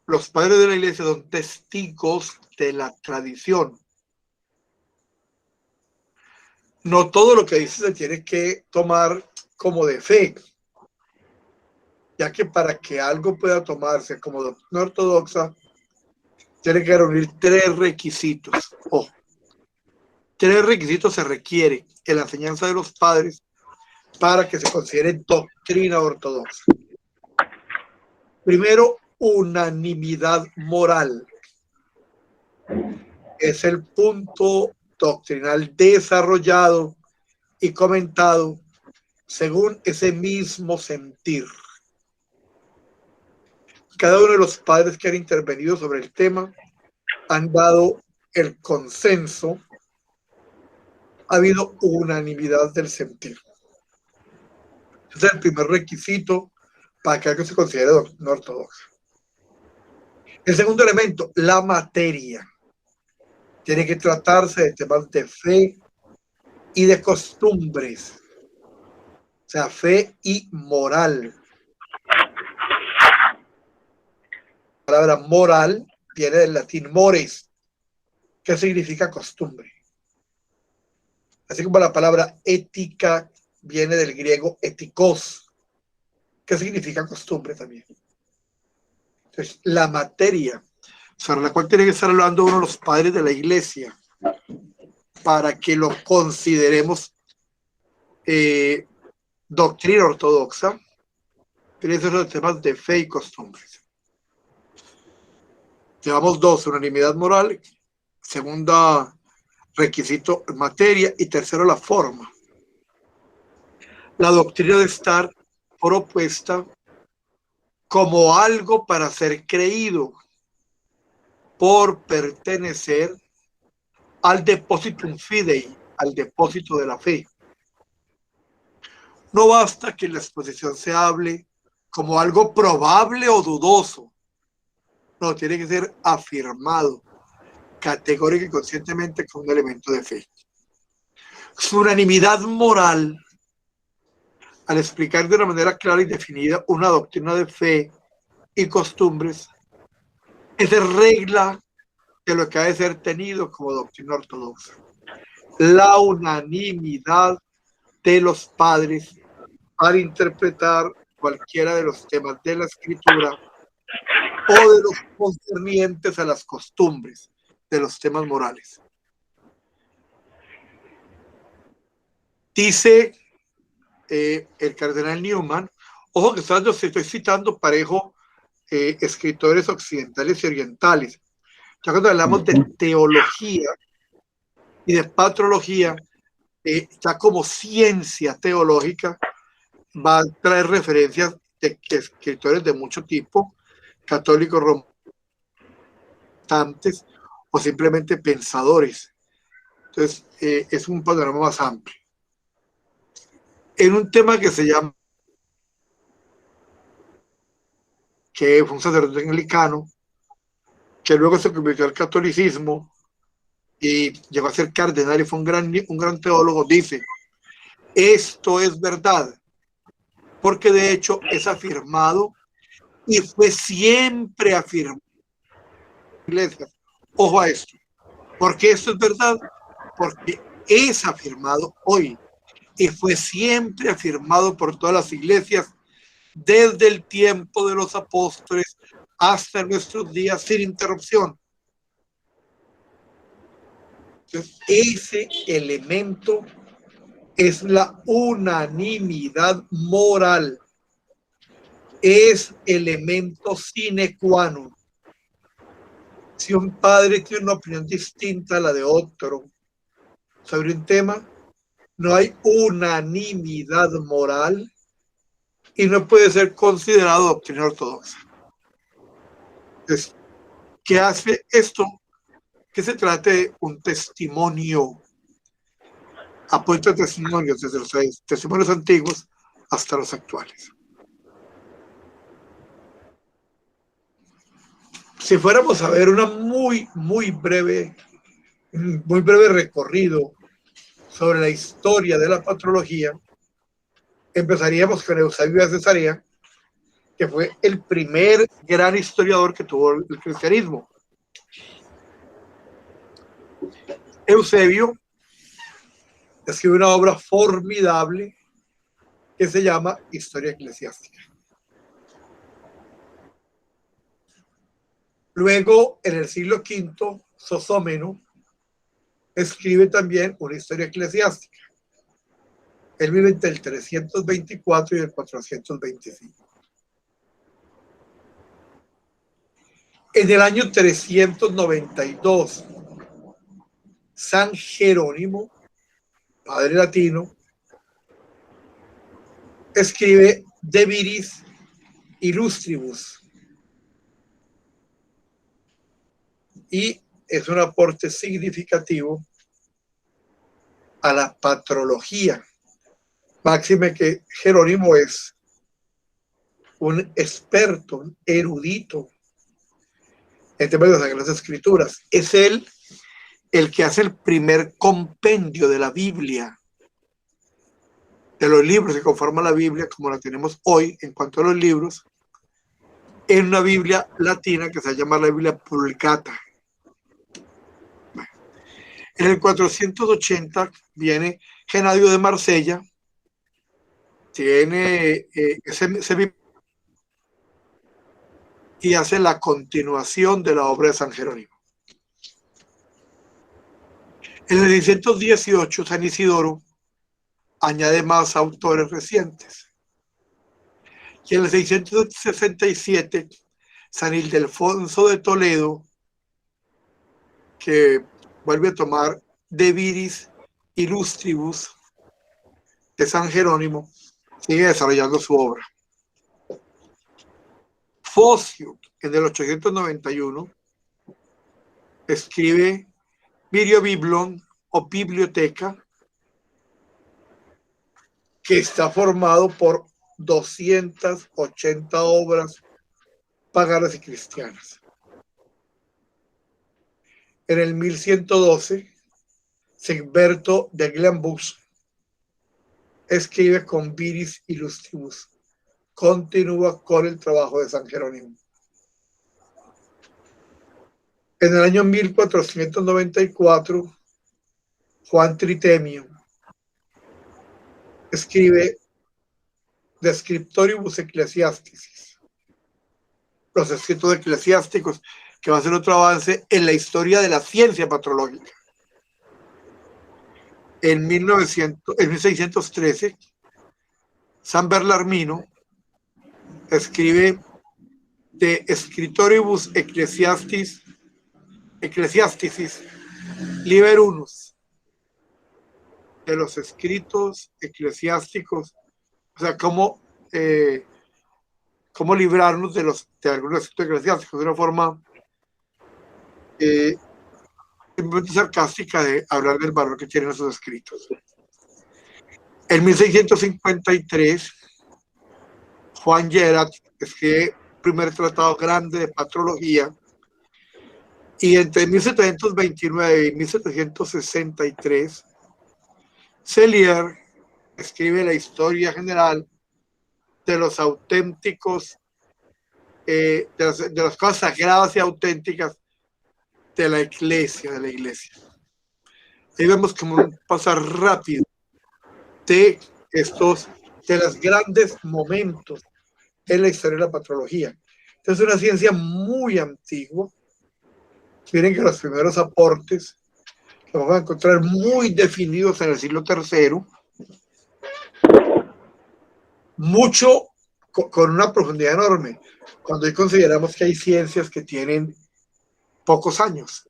[SPEAKER 1] los padres de la Iglesia son testigos de la tradición. No todo lo que dice se tiene que tomar como de fe, ya que para que algo pueda tomarse como doctrina ortodoxa, tiene que reunir 3 requisitos. Ojo, 3 requisitos se requiere en la enseñanza de los padres para que se considere doctrina ortodoxa. Primero, unanimidad moral. Es el punto doctrinal desarrollado y comentado según ese mismo sentir. Cada uno de los padres que han intervenido sobre el tema han dado el consenso. Ha habido unanimidad del sentir. Ese es el primer requisito para que algo se considere doctrina ortodoxa. El segundo elemento, la materia. Tiene que tratarse de temas de fe y de costumbres. O sea, fe y moral. La palabra moral viene del latín mores, que significa costumbre. Así como la palabra ética viene del griego etikos, que significa costumbre también. Entonces, la materia sobre la cual tiene que estar hablando uno de los padres de la iglesia para que lo consideremos doctrina ortodoxa, tiene que ser los temas de fe y costumbres. Llevamos 2, unanimidad moral, segunda requisito, materia, y tercero, la forma. La doctrina debe estar propuesta como algo para ser creído por pertenecer al depositum fidei, al depósito de la fe. No basta que en la exposición se hable como algo probable o dudoso. No, tiene que ser afirmado categórica y conscientemente con un elemento de fe. Su unanimidad moral, al explicar de una manera clara y definida una doctrina de fe y costumbres, es regla de lo que ha de ser tenido como doctrina ortodoxa. La unanimidad de los padres al interpretar cualquiera de los temas de la escritura o de los concernientes a las costumbres de los temas morales. Dice el cardenal Newman, ojo que estoy citando parejo escritores occidentales y orientales. Ya cuando hablamos de teología y de patrología, ya como ciencia teológica, va a traer referencias de escritores de mucho tipo, católicos, romances o simplemente pensadores. Entonces, es un panorama más amplio. En un tema que se llama, que fue un sacerdote anglicano, que luego se convirtió al catolicismo y llegó a ser cardenal y fue un gran teólogo, dice, esto es verdad, porque de hecho es afirmado y fue siempre afirmado en la iglesia. Ojo a esto, porque esto es verdad, porque es afirmado hoy y fue siempre afirmado por todas las iglesias desde el tiempo de los apóstoles hasta nuestros días sin interrupción. Entonces, ese elemento es la unanimidad moral, es elemento sine qua non. Si un padre tiene una opinión distinta a la de otro sobre un tema, no hay unanimidad moral y no puede ser considerado doctrina ortodoxa. Entonces, ¿qué hace esto? Que se trate de un testimonio, apuesta a testimonios desde los testimonios antiguos hasta los actuales. Si fuéramos a ver una muy breve recorrido sobre la historia de la patrología, empezaríamos con Eusebio de Cesarea, que fue el primer gran historiador que tuvo el cristianismo. Eusebio escribe una obra formidable que se llama Historia Eclesiástica. Luego, en el siglo V, Sosómeno escribe también una historia eclesiástica. Él vive entre el 324 y el 425. En el año 392, San Jerónimo, padre latino, escribe De Viris Illustribus, y es un aporte significativo a la patrología. Máxime que Jerónimo es un experto, un erudito en temas de las Sagradas Escrituras. Es él el que hace el primer compendio de la Biblia, de los libros que conforman la Biblia, como la tenemos hoy en cuanto a los libros, en una Biblia latina que se llama la Biblia Vulgata. En el 480 viene Genadio de Marsella, tiene y hace la continuación de la obra de San Jerónimo. En el 618, San Isidoro añade más autores recientes. Y en el 667, San Ildefonso de Toledo, que vuelve a tomar De Viris Illustribus de San Jerónimo, sigue desarrollando su obra. Focio, en el 891, escribe Biblon o Biblioteca, que está formado por 280 obras paganas y cristianas. En el 1112, Sigberto de Glambus escribe con Viris Illustribus. Continúa con el trabajo de San Jerónimo. En el año 1494, Juan Tritemio escribe De Scriptoribus Ecclesiasticis, los escritos eclesiásticos, que va a ser otro avance en la historia de la ciencia patrológica. En 1613, San Belarmino escribe De Scriptoribus Ecclesiasticis Liber Unus, de los escritos eclesiásticos, o sea, cómo librarnos de algunos escritos eclesiásticos, de una forma simplemente sarcástica de hablar del valor que tienen esos escritos. En 1653, Juan Gerard escribe el primer tratado grande de patrología, y entre 1729 y 1763, Cellier escribe la historia general de los auténticos, de las cosas sagradas y auténticas de la iglesia. Ahí vemos como un pasar rápido de los grandes momentos en la historia de la patrología. Entonces, es una ciencia muy antigua. Miren que los primeros aportes los vamos a encontrar muy definidos en el siglo III, mucho con una profundidad enorme, cuando hoy consideramos que hay ciencias que tienen pocos años.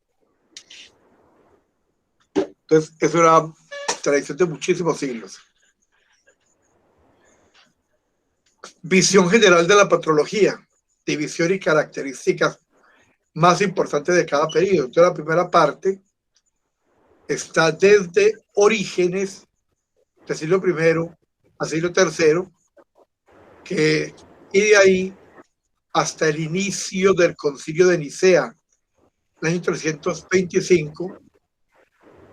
[SPEAKER 1] Entonces, es una tradición de muchísimos siglos. Visión general de la patrología, división y características más importantes de cada periodo. Entonces, la primera parte está desde Orígenes, del siglo I al siglo III, y de ahí hasta el inicio del Concilio de Nicea, el año 325,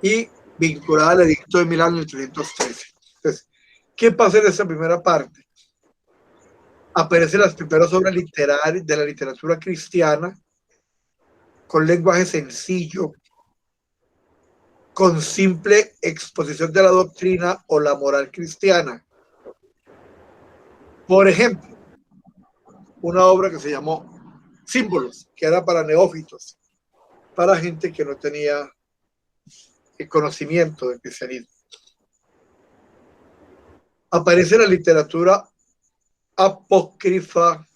[SPEAKER 1] y vinculada al Edicto de Milán en el 313. Entonces, ¿qué pasa en esta primera parte? Aparecen las primeras obras literarias de la literatura cristiana, con lenguaje sencillo, con simple exposición de la doctrina o la moral cristiana. Por ejemplo, una obra que se llamó símbolos, que era para neófitos, para gente que no tenía el conocimiento del cristianismo. Aparece la literatura apócrifa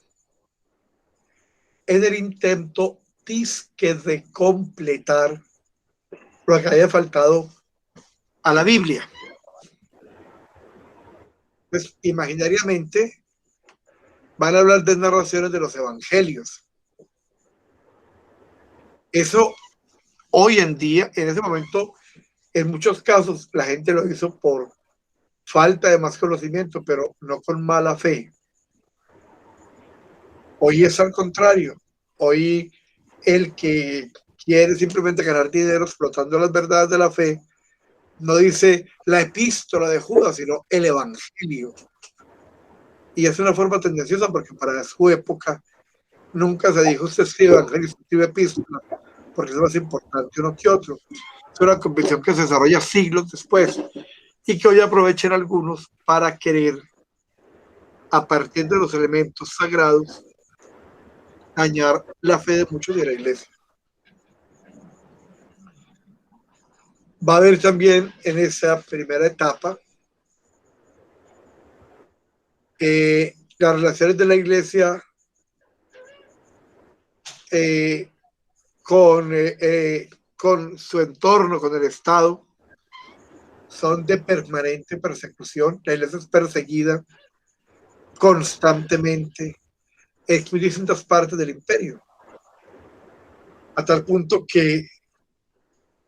[SPEAKER 1] en el intento disque de completar lo que había faltado a la Biblia. Pues imaginariamente van a hablar de narraciones de los evangelios. Eso hoy en día, en ese momento, en muchos casos la gente lo hizo por falta de más conocimiento, pero no con mala fe. Hoy es al contrario. Hoy el que quiere simplemente ganar dinero explotando las verdades de la fe, no dice la epístola de Judas, sino el evangelio. Y es una forma tendenciosa porque para su época nunca se dijo usted escribe evangelio, usted escribe epístola, porque es más importante uno que otro. Es una convicción que se desarrolla siglos después y que hoy aprovechen algunos para querer, a partir de los elementos sagrados, dañar la fe de muchos de la iglesia. Va a haber también en esa primera etapa las relaciones de la iglesia con su entorno, con el Estado, son de permanente persecución. La iglesia es perseguida constantemente en muy distintas partes del imperio, a tal punto que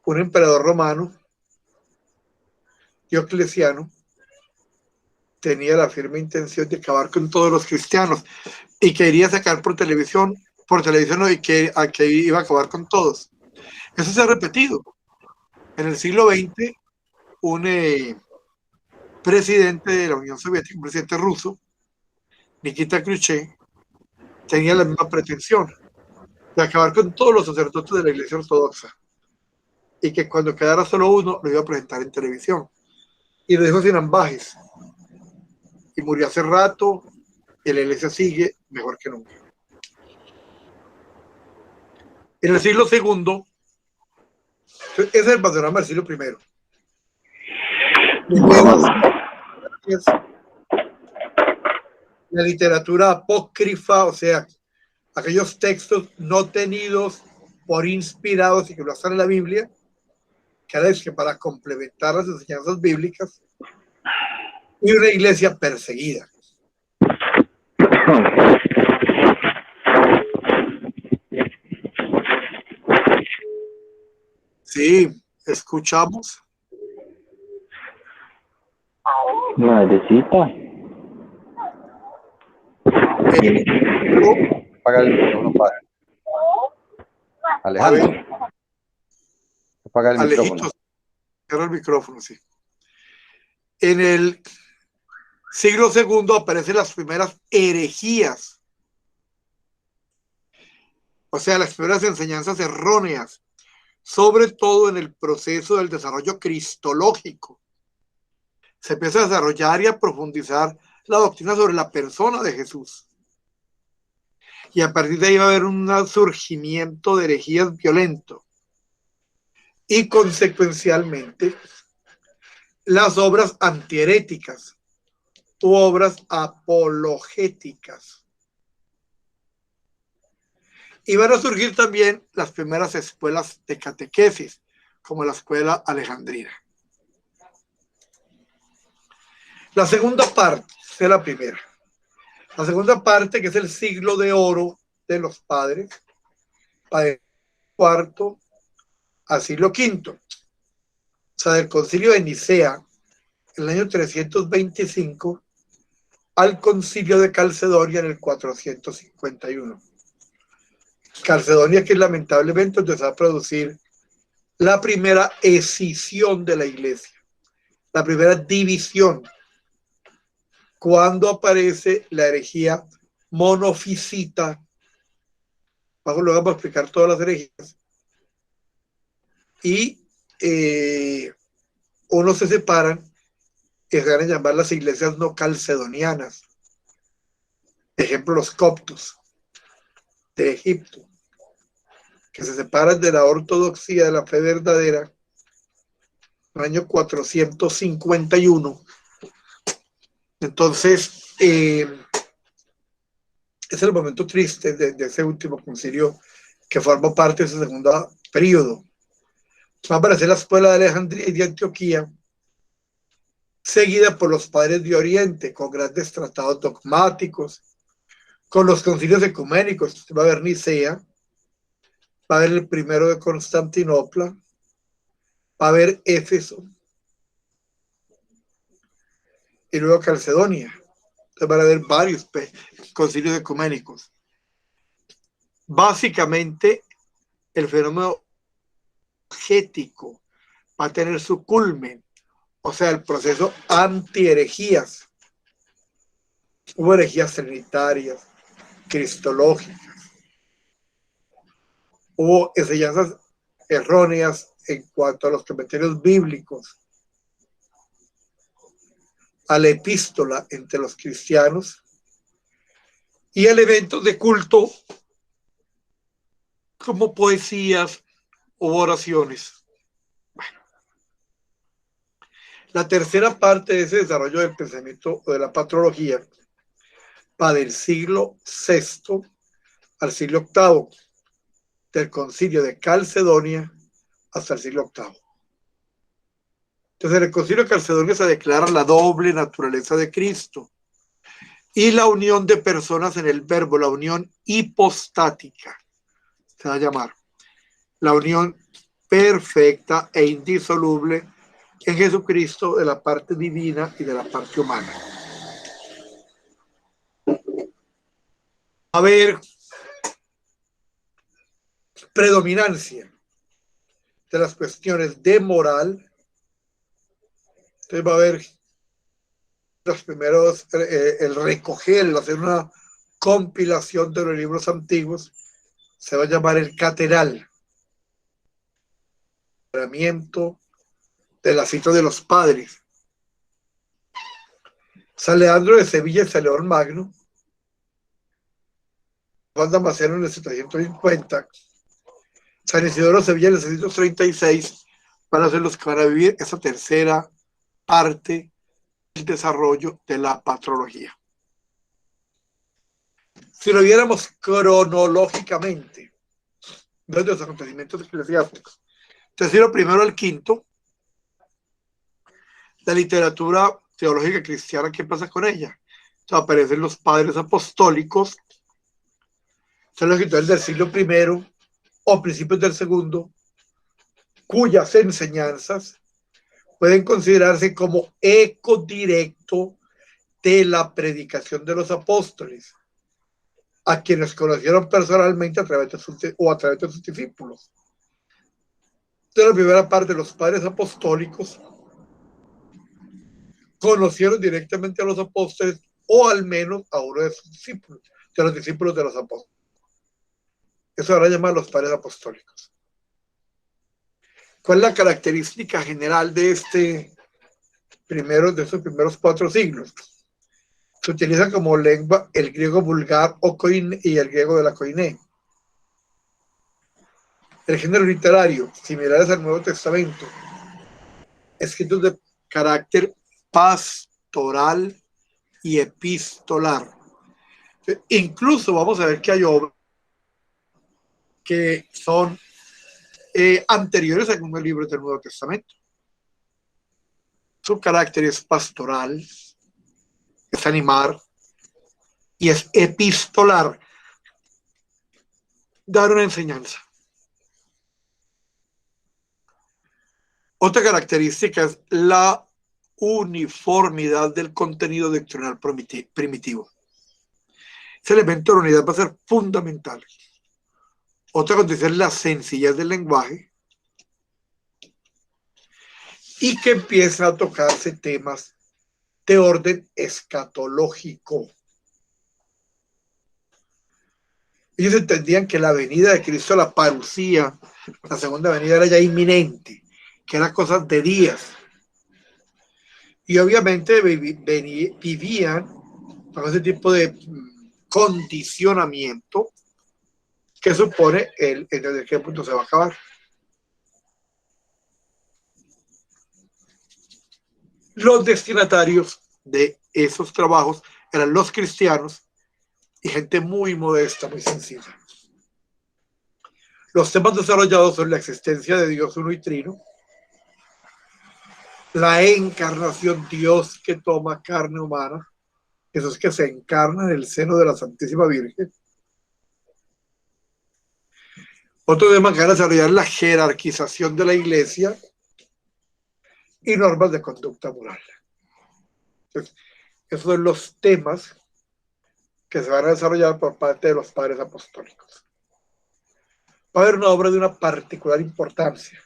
[SPEAKER 1] un emperador romano, Diocleciano, tenía la firme intención de acabar con todos los cristianos y quería sacar por televisión no, y que iba a acabar con todos. Eso se ha repetido. En el siglo XX, un presidente de la Unión Soviética, un presidente ruso, Nikita Khrushchev, tenía la misma pretensión de acabar con todos los sacerdotes de la Iglesia Ortodoxa y que cuando quedara solo uno lo iba a presentar en televisión. Y lo dijo sin ambajes. Y murió hace rato y la Iglesia sigue mejor que nunca. En el siglo II, ese es el panorama del siglo I. Primero, la literatura apócrifa, o sea, aquellos textos no tenidos por inspirados y que lo hacen en la Biblia, que es que para complementar las enseñanzas bíblicas, y una iglesia perseguida. Sí, escuchamos.
[SPEAKER 4] Madrecita.
[SPEAKER 2] Apaga el micrófono, padre. Alejandro. Apaga el micrófono.
[SPEAKER 1] Cierra el micrófono, sí. En el siglo II aparecen las primeras herejías, o sea, las primeras enseñanzas erróneas, sobre todo en el proceso del desarrollo cristológico. Se empieza a desarrollar y a profundizar la doctrina sobre la persona de Jesús. Y a partir de ahí va a haber un surgimiento de herejías violento. Y consecuencialmente, las obras antiheréticas u obras apologéticas. Y van a surgir también las primeras escuelas de catequesis, como la escuela alejandrina. La segunda parte es la primera. La segunda parte, que es el siglo de oro de los padres, del IV al siglo V. O sea, del concilio de Nicea, en el año 325, al concilio de Calcedonia en el 451. Calcedonia, que lamentablemente empezó a producir la primera escisión de la iglesia, la primera división, cuando aparece la herejía monofisita. Luego vamos a explicar todas las herejías. Y unos se separan y se van a llamar las iglesias no calcedonianas. Ejemplo, los coptos. de Egipto, que se separan de la ortodoxia de la fe verdadera en el año 451. Entonces, es el momento triste de ese último concilio que forma parte de ese segundo periodo. Va a aparecer la escuela de Alejandría y de Antioquía, seguida por los padres de Oriente, con grandes tratados dogmáticos, con los concilios ecuménicos. Va a haber Nicea, va a haber el primero de Constantinopla, va a haber Éfeso, y luego Calcedonia. Entonces van a haber varios concilios ecuménicos. Básicamente, el fenómeno energético va a tener su culmen, o sea, el proceso anti-herejías. Hubo herejías trinitarias, cristológicas, hubo enseñanzas erróneas en cuanto a los comentarios bíblicos, a la epístola entre los cristianos y elementos de culto como poesías o oraciones. Bueno, la tercera parte de ese desarrollo del pensamiento o de la patrología va del siglo VI al siglo VIII, del concilio de Calcedonia hasta el siglo VIII. Entonces, en el concilio de Calcedonia se declara la doble naturaleza de Cristo y la unión de personas en el verbo, la unión hipostática, se va a llamar la unión perfecta e indisoluble en Jesucristo de la parte divina y de la parte humana. A ver, predominancia de las cuestiones de moral. Entonces va a haber los primeros, el recoger, el hacer una compilación de los libros antiguos, se va a llamar el cateral, de la cita de los padres. San Leandro de Sevilla y San León Magno, Juan Damasceno en el 750, San Isidoro de Sevilla en el 736, van a ser los que van a vivir esa tercera parte del desarrollo de la patrología. Si lo viéramos cronológicamente, de los acontecimientos eclesiásticos, del siglo primero al quinto, la literatura teológica cristiana, ¿qué pasa con ella? O sea, aparecen los padres apostólicos, son los escritores del siglo primero o principios del segundo, cuyas enseñanzas pueden considerarse como eco directo de la predicación de los apóstoles, a quienes conocieron personalmente a través de sus discípulos. De la primera parte, los padres apostólicos conocieron directamente a los apóstoles o al menos a uno de sus discípulos, de los discípulos de los apóstoles. Eso ahora llaman los padres apostólicos. ¿Cuál es la característica general de estos primeros 4 siglos? Se utiliza como lengua el griego vulgar o koiné y el griego de la koiné. El género literario, similares al Nuevo Testamento, escritos de carácter pastoral y epistolar. Incluso vamos a ver que hay obras que son anteriores a algunos libros del Nuevo Testamento. Su carácter es pastoral, es animar y es epistolar, dar una enseñanza. Otra característica es la uniformidad del contenido doctrinal primitivo. Ese elemento de la unidad va a ser fundamental. Otra condición es la sencillez del lenguaje y que empiezan a tocarse temas de orden escatológico. Ellos entendían que la venida de Cristo, la parusía, la segunda venida era ya inminente, que eran cosas de días. Y obviamente vivían con ese tipo de condicionamiento ¿Qué supone desde qué punto se va a acabar? Los destinatarios de esos trabajos eran los cristianos y gente muy modesta, muy sencilla. Los temas desarrollados son la existencia de Dios uno y trino, la encarnación, Dios que toma carne humana, Jesús que se encarna en el seno de la Santísima Virgen. Otro tema que va a desarrollar la jerarquización de la Iglesia y normas de conducta moral. Entonces, esos son los temas que se van a desarrollar por parte de los padres apostólicos. Va a haber una obra de una particular importancia.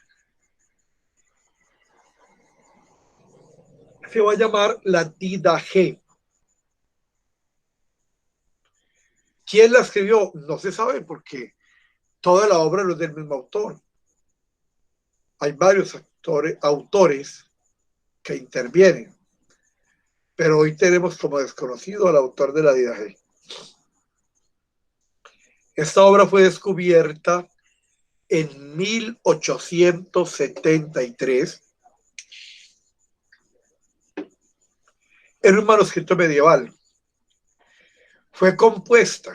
[SPEAKER 1] Se va a llamar la Didache. ¿Quién la escribió? No se sabe porque toda la obra no es del mismo autor. Hay varios autores que intervienen, pero hoy tenemos como desconocido al autor de la Didache. Esta obra fue descubierta en 1873 en un manuscrito medieval. Fue compuesta,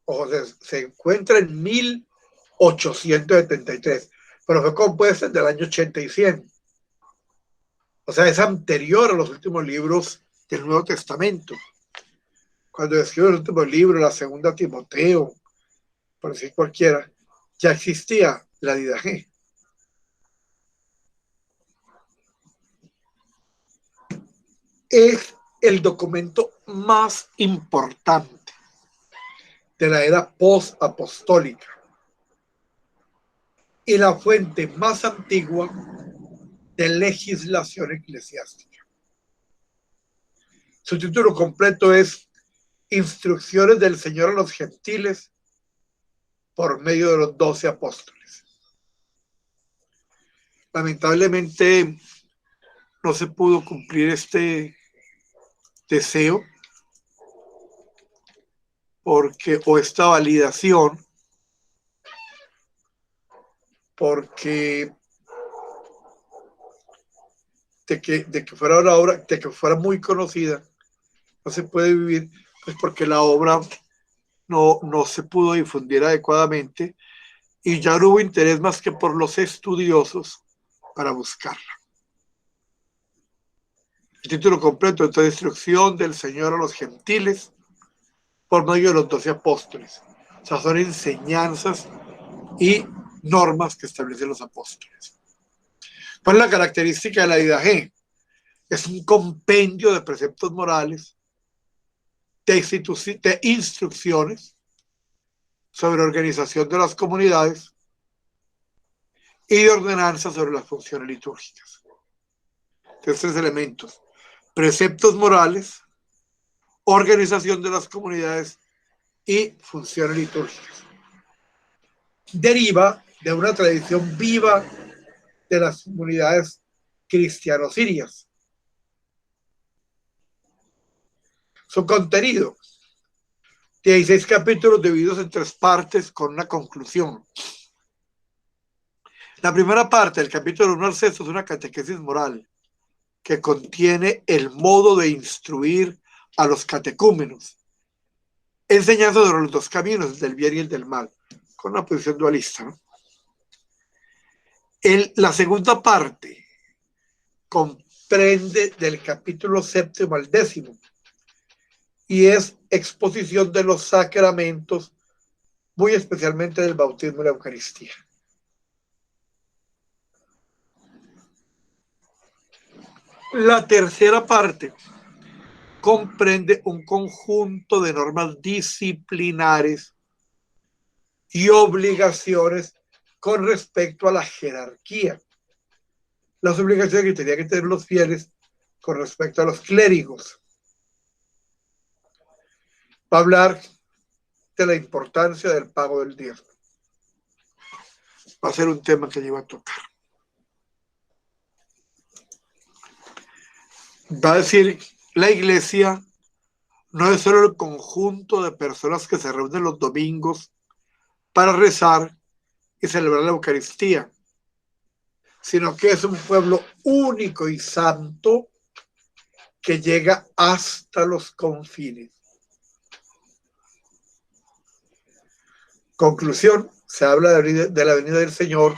[SPEAKER 1] o sea, se encuentra en 1873, pero fue compuesta en el año 80 y 100. O sea, es anterior a los últimos libros del Nuevo Testamento. Cuando escribió el último libro, la segunda Timoteo, por decir cualquiera, ya existía la Didache. Es el documento más importante de la era post-apostólica y la fuente más antigua de legislación eclesiástica. Su título completo es Instrucciones del Señor a los gentiles por medio de los 12 apóstoles. Lamentablemente no se pudo cumplir este deseo porque, o esta validación, porque de que fuera una obra, de que fuera muy conocida, no se puede vivir, pues porque la obra no se pudo difundir adecuadamente y ya no hubo interés más que por los estudiosos para buscarla. El título completo es la instrucción del Señor a los gentiles por medio de los 12 apóstoles. O sea, son enseñanzas y normas que establecen los apóstoles. ¿Cuál es la característica de la Didache? Es un compendio de preceptos morales, de instrucciones sobre organización de las comunidades y de ordenanzas sobre las funciones litúrgicas. Entonces, 3 elementos: preceptos morales, organización de las comunidades y funciones litúrgicas. Deriva de una tradición viva de las comunidades cristiano-sirias. Su contenido: 16 capítulos divididos en 3 partes con una conclusión. La primera parte, del capítulo 1 al 6, es una catequesis moral que contiene el modo de instruir a los catecúmenos, enseñanza sobre los 2 caminos, el del bien y el del mal, con una posición dualista, ¿no? La segunda parte comprende del capítulo 7 al 10 y es exposición de los sacramentos, muy especialmente del bautismo y la Eucaristía. La tercera parte comprende un conjunto de normas disciplinares y obligaciones con respecto a la jerarquía. Las obligaciones que tenían que tener los fieles con respecto a los clérigos. Va a hablar de la importancia del pago del diezmo. Va a ser un tema que lleva a tocar. Va a decir, la iglesia no es solo el conjunto de personas que se reúnen los domingos para rezar y celebrar la Eucaristía, sino que es un pueblo único y santo que llega hasta los confines. Conclusión, se habla de la venida del Señor.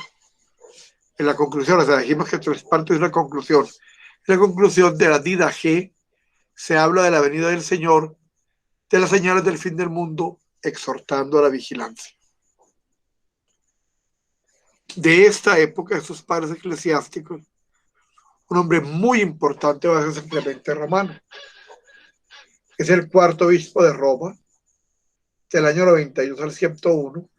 [SPEAKER 1] En la conclusión, o sea, dijimos que 3 partes de la conclusión. En la conclusión de la Didache se habla de la venida del Señor, de las señales del fin del mundo, exhortando a la vigilancia. De esta época, de sus padres eclesiásticos, un hombre muy importante va a ser San Clemente Romano. Es el 4º obispo de Roma, del año 92 al 101.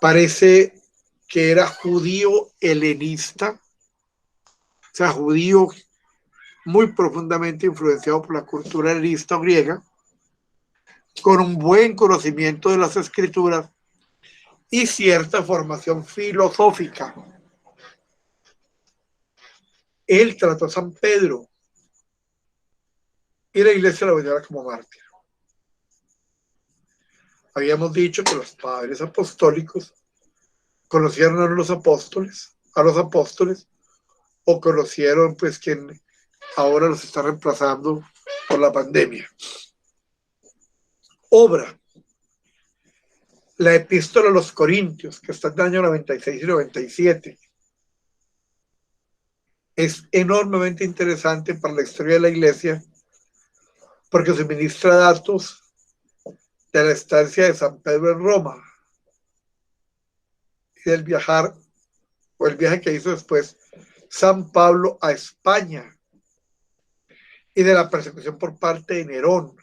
[SPEAKER 1] Parece que era judío helenista, o sea, judío muy profundamente influenciado por la cultura helenista griega, con un buen conocimiento de las escrituras y cierta formación filosófica. Él trató a San Pedro y la iglesia lo veía como mártir. Habíamos dicho que los padres apostólicos conocieron a los apóstoles, o conocieron pues quien ahora los está reemplazando por la pandemia. Obra la epístola a los Corintios, que está en el año 96 y 97. Es enormemente interesante para la historia de la iglesia porque suministra datos de la estancia de San Pedro en Roma y del viaje que hizo después San Pablo a España y de la persecución por parte de Nerón.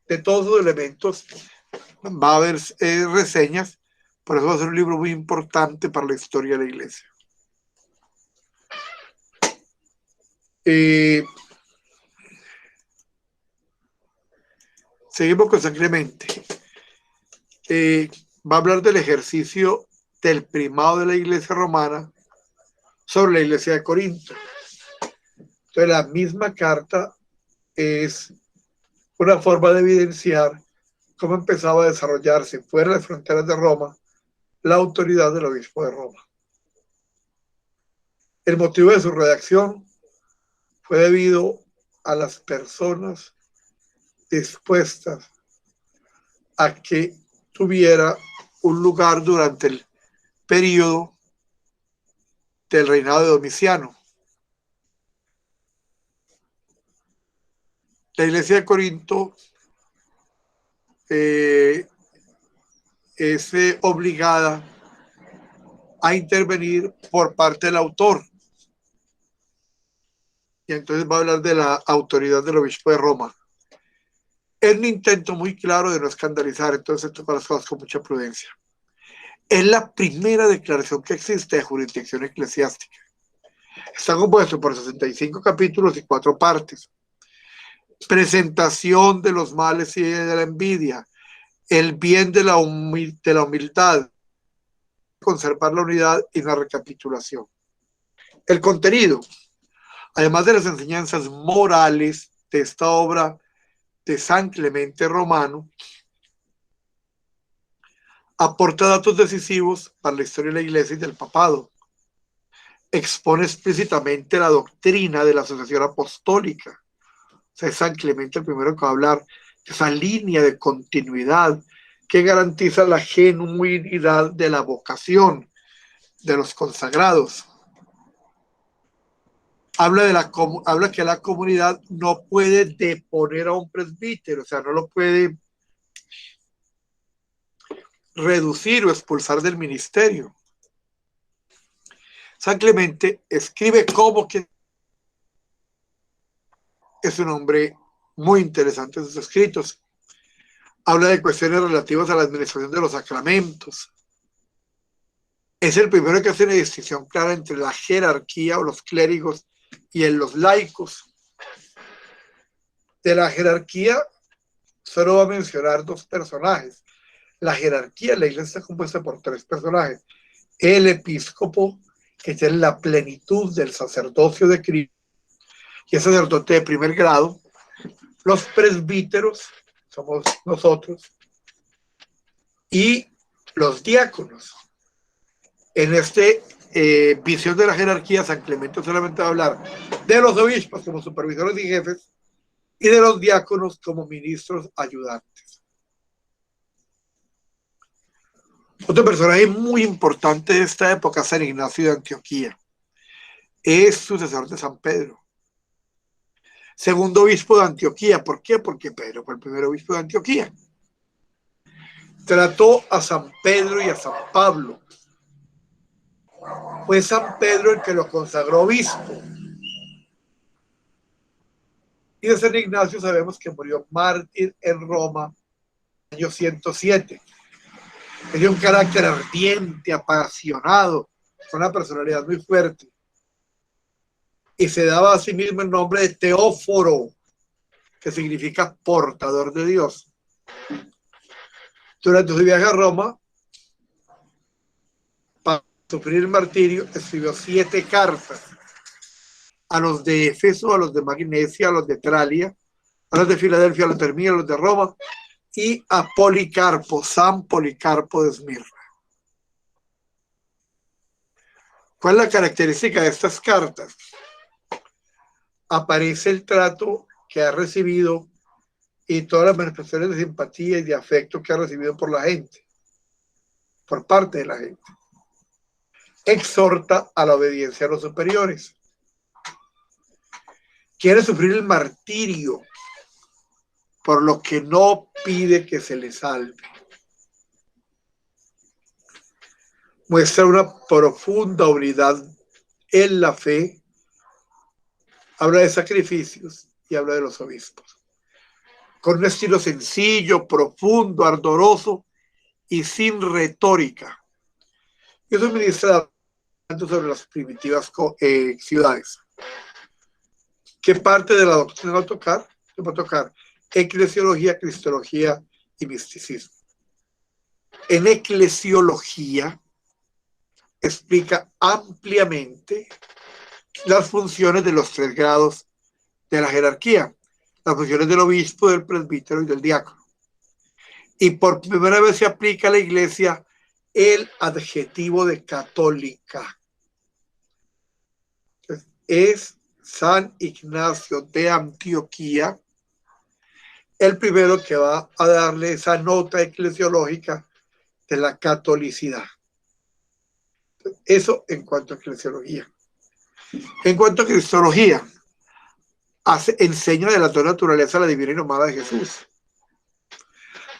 [SPEAKER 1] De todos los elementos va a haber reseñas, por eso va a ser un libro muy importante para la historia de la iglesia. Seguimos con San Clemente. Va a hablar del ejercicio del primado de la iglesia romana sobre la iglesia de Corinto. Entonces, la misma carta es una forma de evidenciar cómo empezaba a desarrollarse fuera de las fronteras de Roma la autoridad del obispo de Roma. El motivo de su redacción fue debido a las personas dispuestas a que tuviera un lugar durante el periodo del reinado de Domiciano. La iglesia de Corinto es obligada a intervenir por parte del autor. Y entonces va a hablar de la autoridad del obispo de Roma. Es un intento muy claro de no escandalizar, entonces toca las cosas con mucha prudencia. Es la primera declaración que existe de jurisdicción eclesiástica. Está compuesto por 65 capítulos y 4 partes. Presentación de los males y de la envidia, el bien de la humildad, conservar la unidad y la recapitulación. El contenido, además de las enseñanzas morales de esta obra de San Clemente Romano, aporta datos decisivos para la historia de la Iglesia y del papado. Expone explícitamente la doctrina de la asociación apostólica. O sea, es San Clemente el primero que va a hablar de esa línea de continuidad que garantiza la genuinidad de la vocación de los consagrados. Habla que la comunidad no puede deponer a un presbítero, o sea, no lo puede reducir o expulsar del ministerio. San Clemente escribe como que es un hombre muy interesante en sus escritos. Habla de cuestiones relativas a la administración de los sacramentos. Es el primero que hace una distinción clara entre la jerarquía o los clérigos y en los laicos. De la jerarquía solo va a mencionar 2 personajes. La jerarquía en la iglesia está compuesta por 3 personajes. El episcopo, que tiene la plenitud del sacerdocio de Cristo, y es sacerdote de primer grado. Los presbíteros, somos nosotros, y los diáconos. En este visión de la jerarquía, San Clemente solamente va a hablar de los obispos como supervisores y jefes y de los diáconos como ministros ayudantes. Otro personaje muy importante de esta época es San Ignacio de Antioquía. Es sucesor de San Pedro. Segundo obispo de Antioquía. ¿Por qué? Porque Pedro fue el primer obispo de Antioquía. Trató a San Pedro y a San Pablo. Fue San Pedro el que lo consagró obispo. Y de San Ignacio sabemos que murió mártir en Roma en el año 107. Tenía un carácter ardiente, apasionado, con una personalidad muy fuerte. Y se daba a sí mismo el nombre de Teóforo, que significa portador de Dios. Durante su viaje a Roma, para sufrir el martirio, escribió 7 cartas a los de Éfeso, a los de Magnesia, a los de Tralia, a los de Filadelfia, a los de Hermía, a los de Roma, y a Policarpo, San Policarpo de Esmirna. ¿Cuál es la característica de estas cartas? Aparece el trato que ha recibido y todas las manifestaciones de simpatía y de afecto que ha recibido por la gente, por parte de la gente. Exhorta a la obediencia a los superiores. Quiere sufrir el martirio, por lo que no pide que se le salve. Muestra una profunda unidad en la fe. Habla de sacrificios y habla de los obispos. Con un estilo sencillo, profundo, ardoroso y sin retórica. Y eso ministra sobre las primitivas ciudades. ¿Qué parte de la doctrina va a tocar? Va a tocar eclesiología, cristología y misticismo. En eclesiología explica ampliamente las funciones de los 3 grados de la jerarquía, las funciones del obispo, del presbítero y del diácono. Y por primera vez se aplica a la iglesia el adjetivo de católica. Entonces, es San Ignacio de Antioquía el primero que va a darle esa nota eclesiológica de la catolicidad. Eso en cuanto a eclesiología. En cuanto a cristología, enseña de la naturaleza la divina y nomada de Jesús.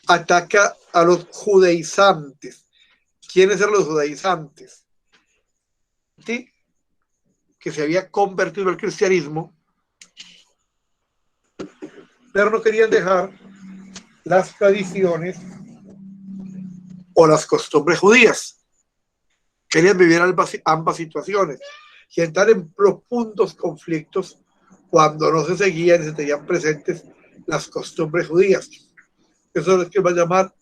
[SPEAKER 1] Ataca a los judaizantes. ¿Quiénes eran los judaizantes? Que se había convertido al cristianismo, pero no querían dejar las tradiciones o las costumbres judías. Querían vivir ambas situaciones y entrar en profundos conflictos cuando no se seguían y se tenían presentes las costumbres judías. Eso es lo que va a llamar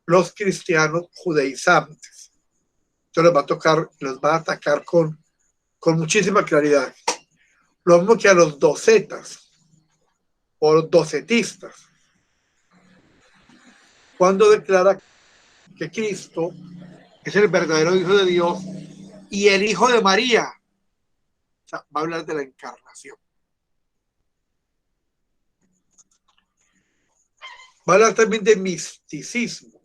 [SPEAKER 1] los cristianos judaizantes. Entonces les va a tocar, les va a atacar con muchísima claridad. Lo mismo que a los docetas o los docetistas. Cuando declara que Cristo es el verdadero Hijo de Dios y el Hijo de María. O sea, va a hablar de la encarnación. Va a hablar también de misticismo.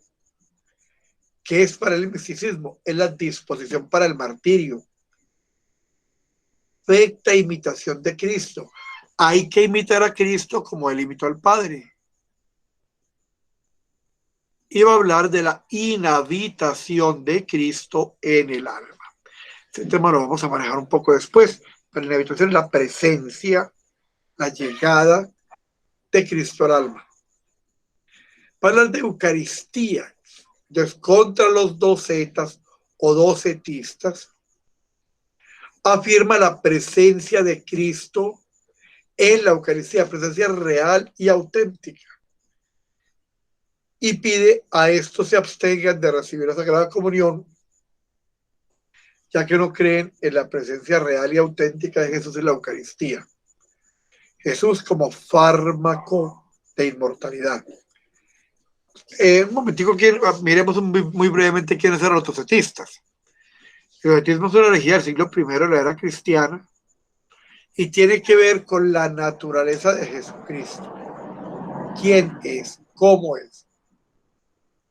[SPEAKER 1] ¿Qué es para el misticismo? Es la disposición para el martirio. Perfecta imitación de Cristo. Hay que imitar a Cristo como él imitó al Padre. Y va a hablar de la inhabitación de Cristo en el alma. Este tema lo vamos a manejar un poco después, pero la inhabitación es la presencia, la llegada de Cristo al alma. Va a hablar de Eucaristía. Entonces, contra los docetas o docetistas, afirma la presencia de Cristo en la Eucaristía, presencia real y auténtica. Y pide a estos se abstengan de recibir la Sagrada Comunión, ya que no creen en la presencia real y auténtica de Jesús en la Eucaristía. Jesús como fármaco de inmortalidad. Un momentico, miremos muy brevemente quiénes eran los docetistas. El docetismo es una herejía del siglo I de la era cristiana y tiene que ver con la naturaleza de Jesucristo. ¿Quién es? ¿Cómo es?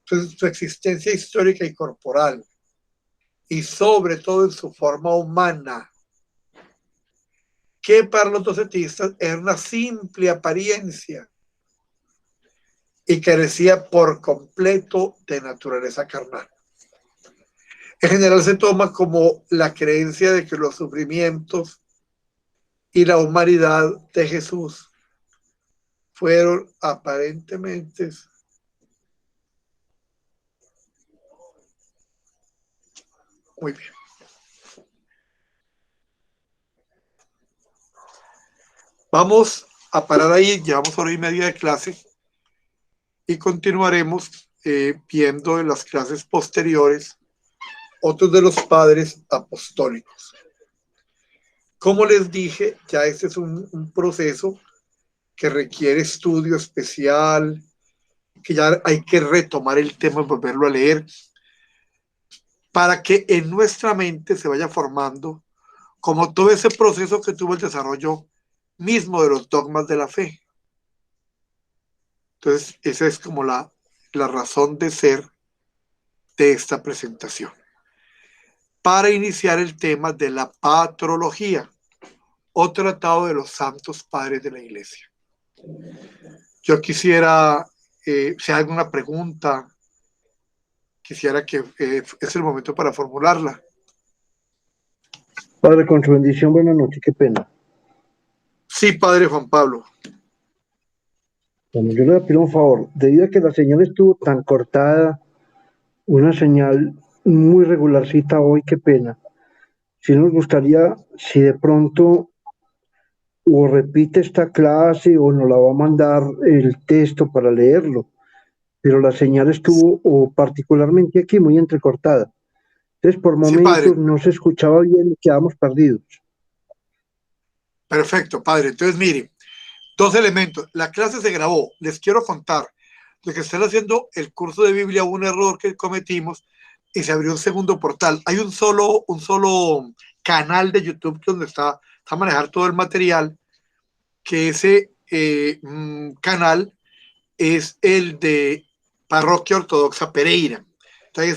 [SPEAKER 1] Su existencia histórica y corporal, y sobre todo en su forma humana, que para los docetistas era una simple apariencia y carecía por completo de naturaleza carnal. En general se toma como la creencia de que los sufrimientos y la humanidad de Jesús fueron aparentemente muy bien. Vamos a parar ahí, llevamos hora y media de clase y continuaremos viendo en las clases posteriores otros de los padres apostólicos. Como les dije, ya este es un proceso que requiere estudio especial, que ya hay que retomar el tema y volverlo a leer, para que en nuestra mente se vaya formando como todo ese proceso que tuvo el desarrollo mismo de los dogmas de la fe. Entonces, esa es como la razón de ser de esta presentación. Para iniciar el tema de la patrología o tratado de los santos padres de la iglesia. Yo quisiera, si hay alguna pregunta, quisiera que es el momento para formularla.
[SPEAKER 3] Padre, con su bendición, buenas noches, qué pena.
[SPEAKER 1] Sí, padre Juan Pablo.
[SPEAKER 3] Bueno, yo le pido un favor, debido a que la señal estuvo tan cortada, una señal muy regularcita hoy, qué pena. Si nos gustaría, si de pronto o repite esta clase o nos la va a mandar el texto para leerlo, pero la señal estuvo, o particularmente aquí, muy entrecortada. Entonces, por
[SPEAKER 1] Sí, padre.
[SPEAKER 3] momentos no se escuchaba bien y quedamos perdidos.
[SPEAKER 1] Perfecto, padre. Entonces, mire, dos elementos. La clase se grabó. Les quiero contar. Los que están haciendo el curso de Biblia, un error que cometimos y se abrió un segundo portal. Hay un solo canal de YouTube donde está a manejar todo el material, que ese canal es el de Parroquia Ortodoxa Pereira. Entonces,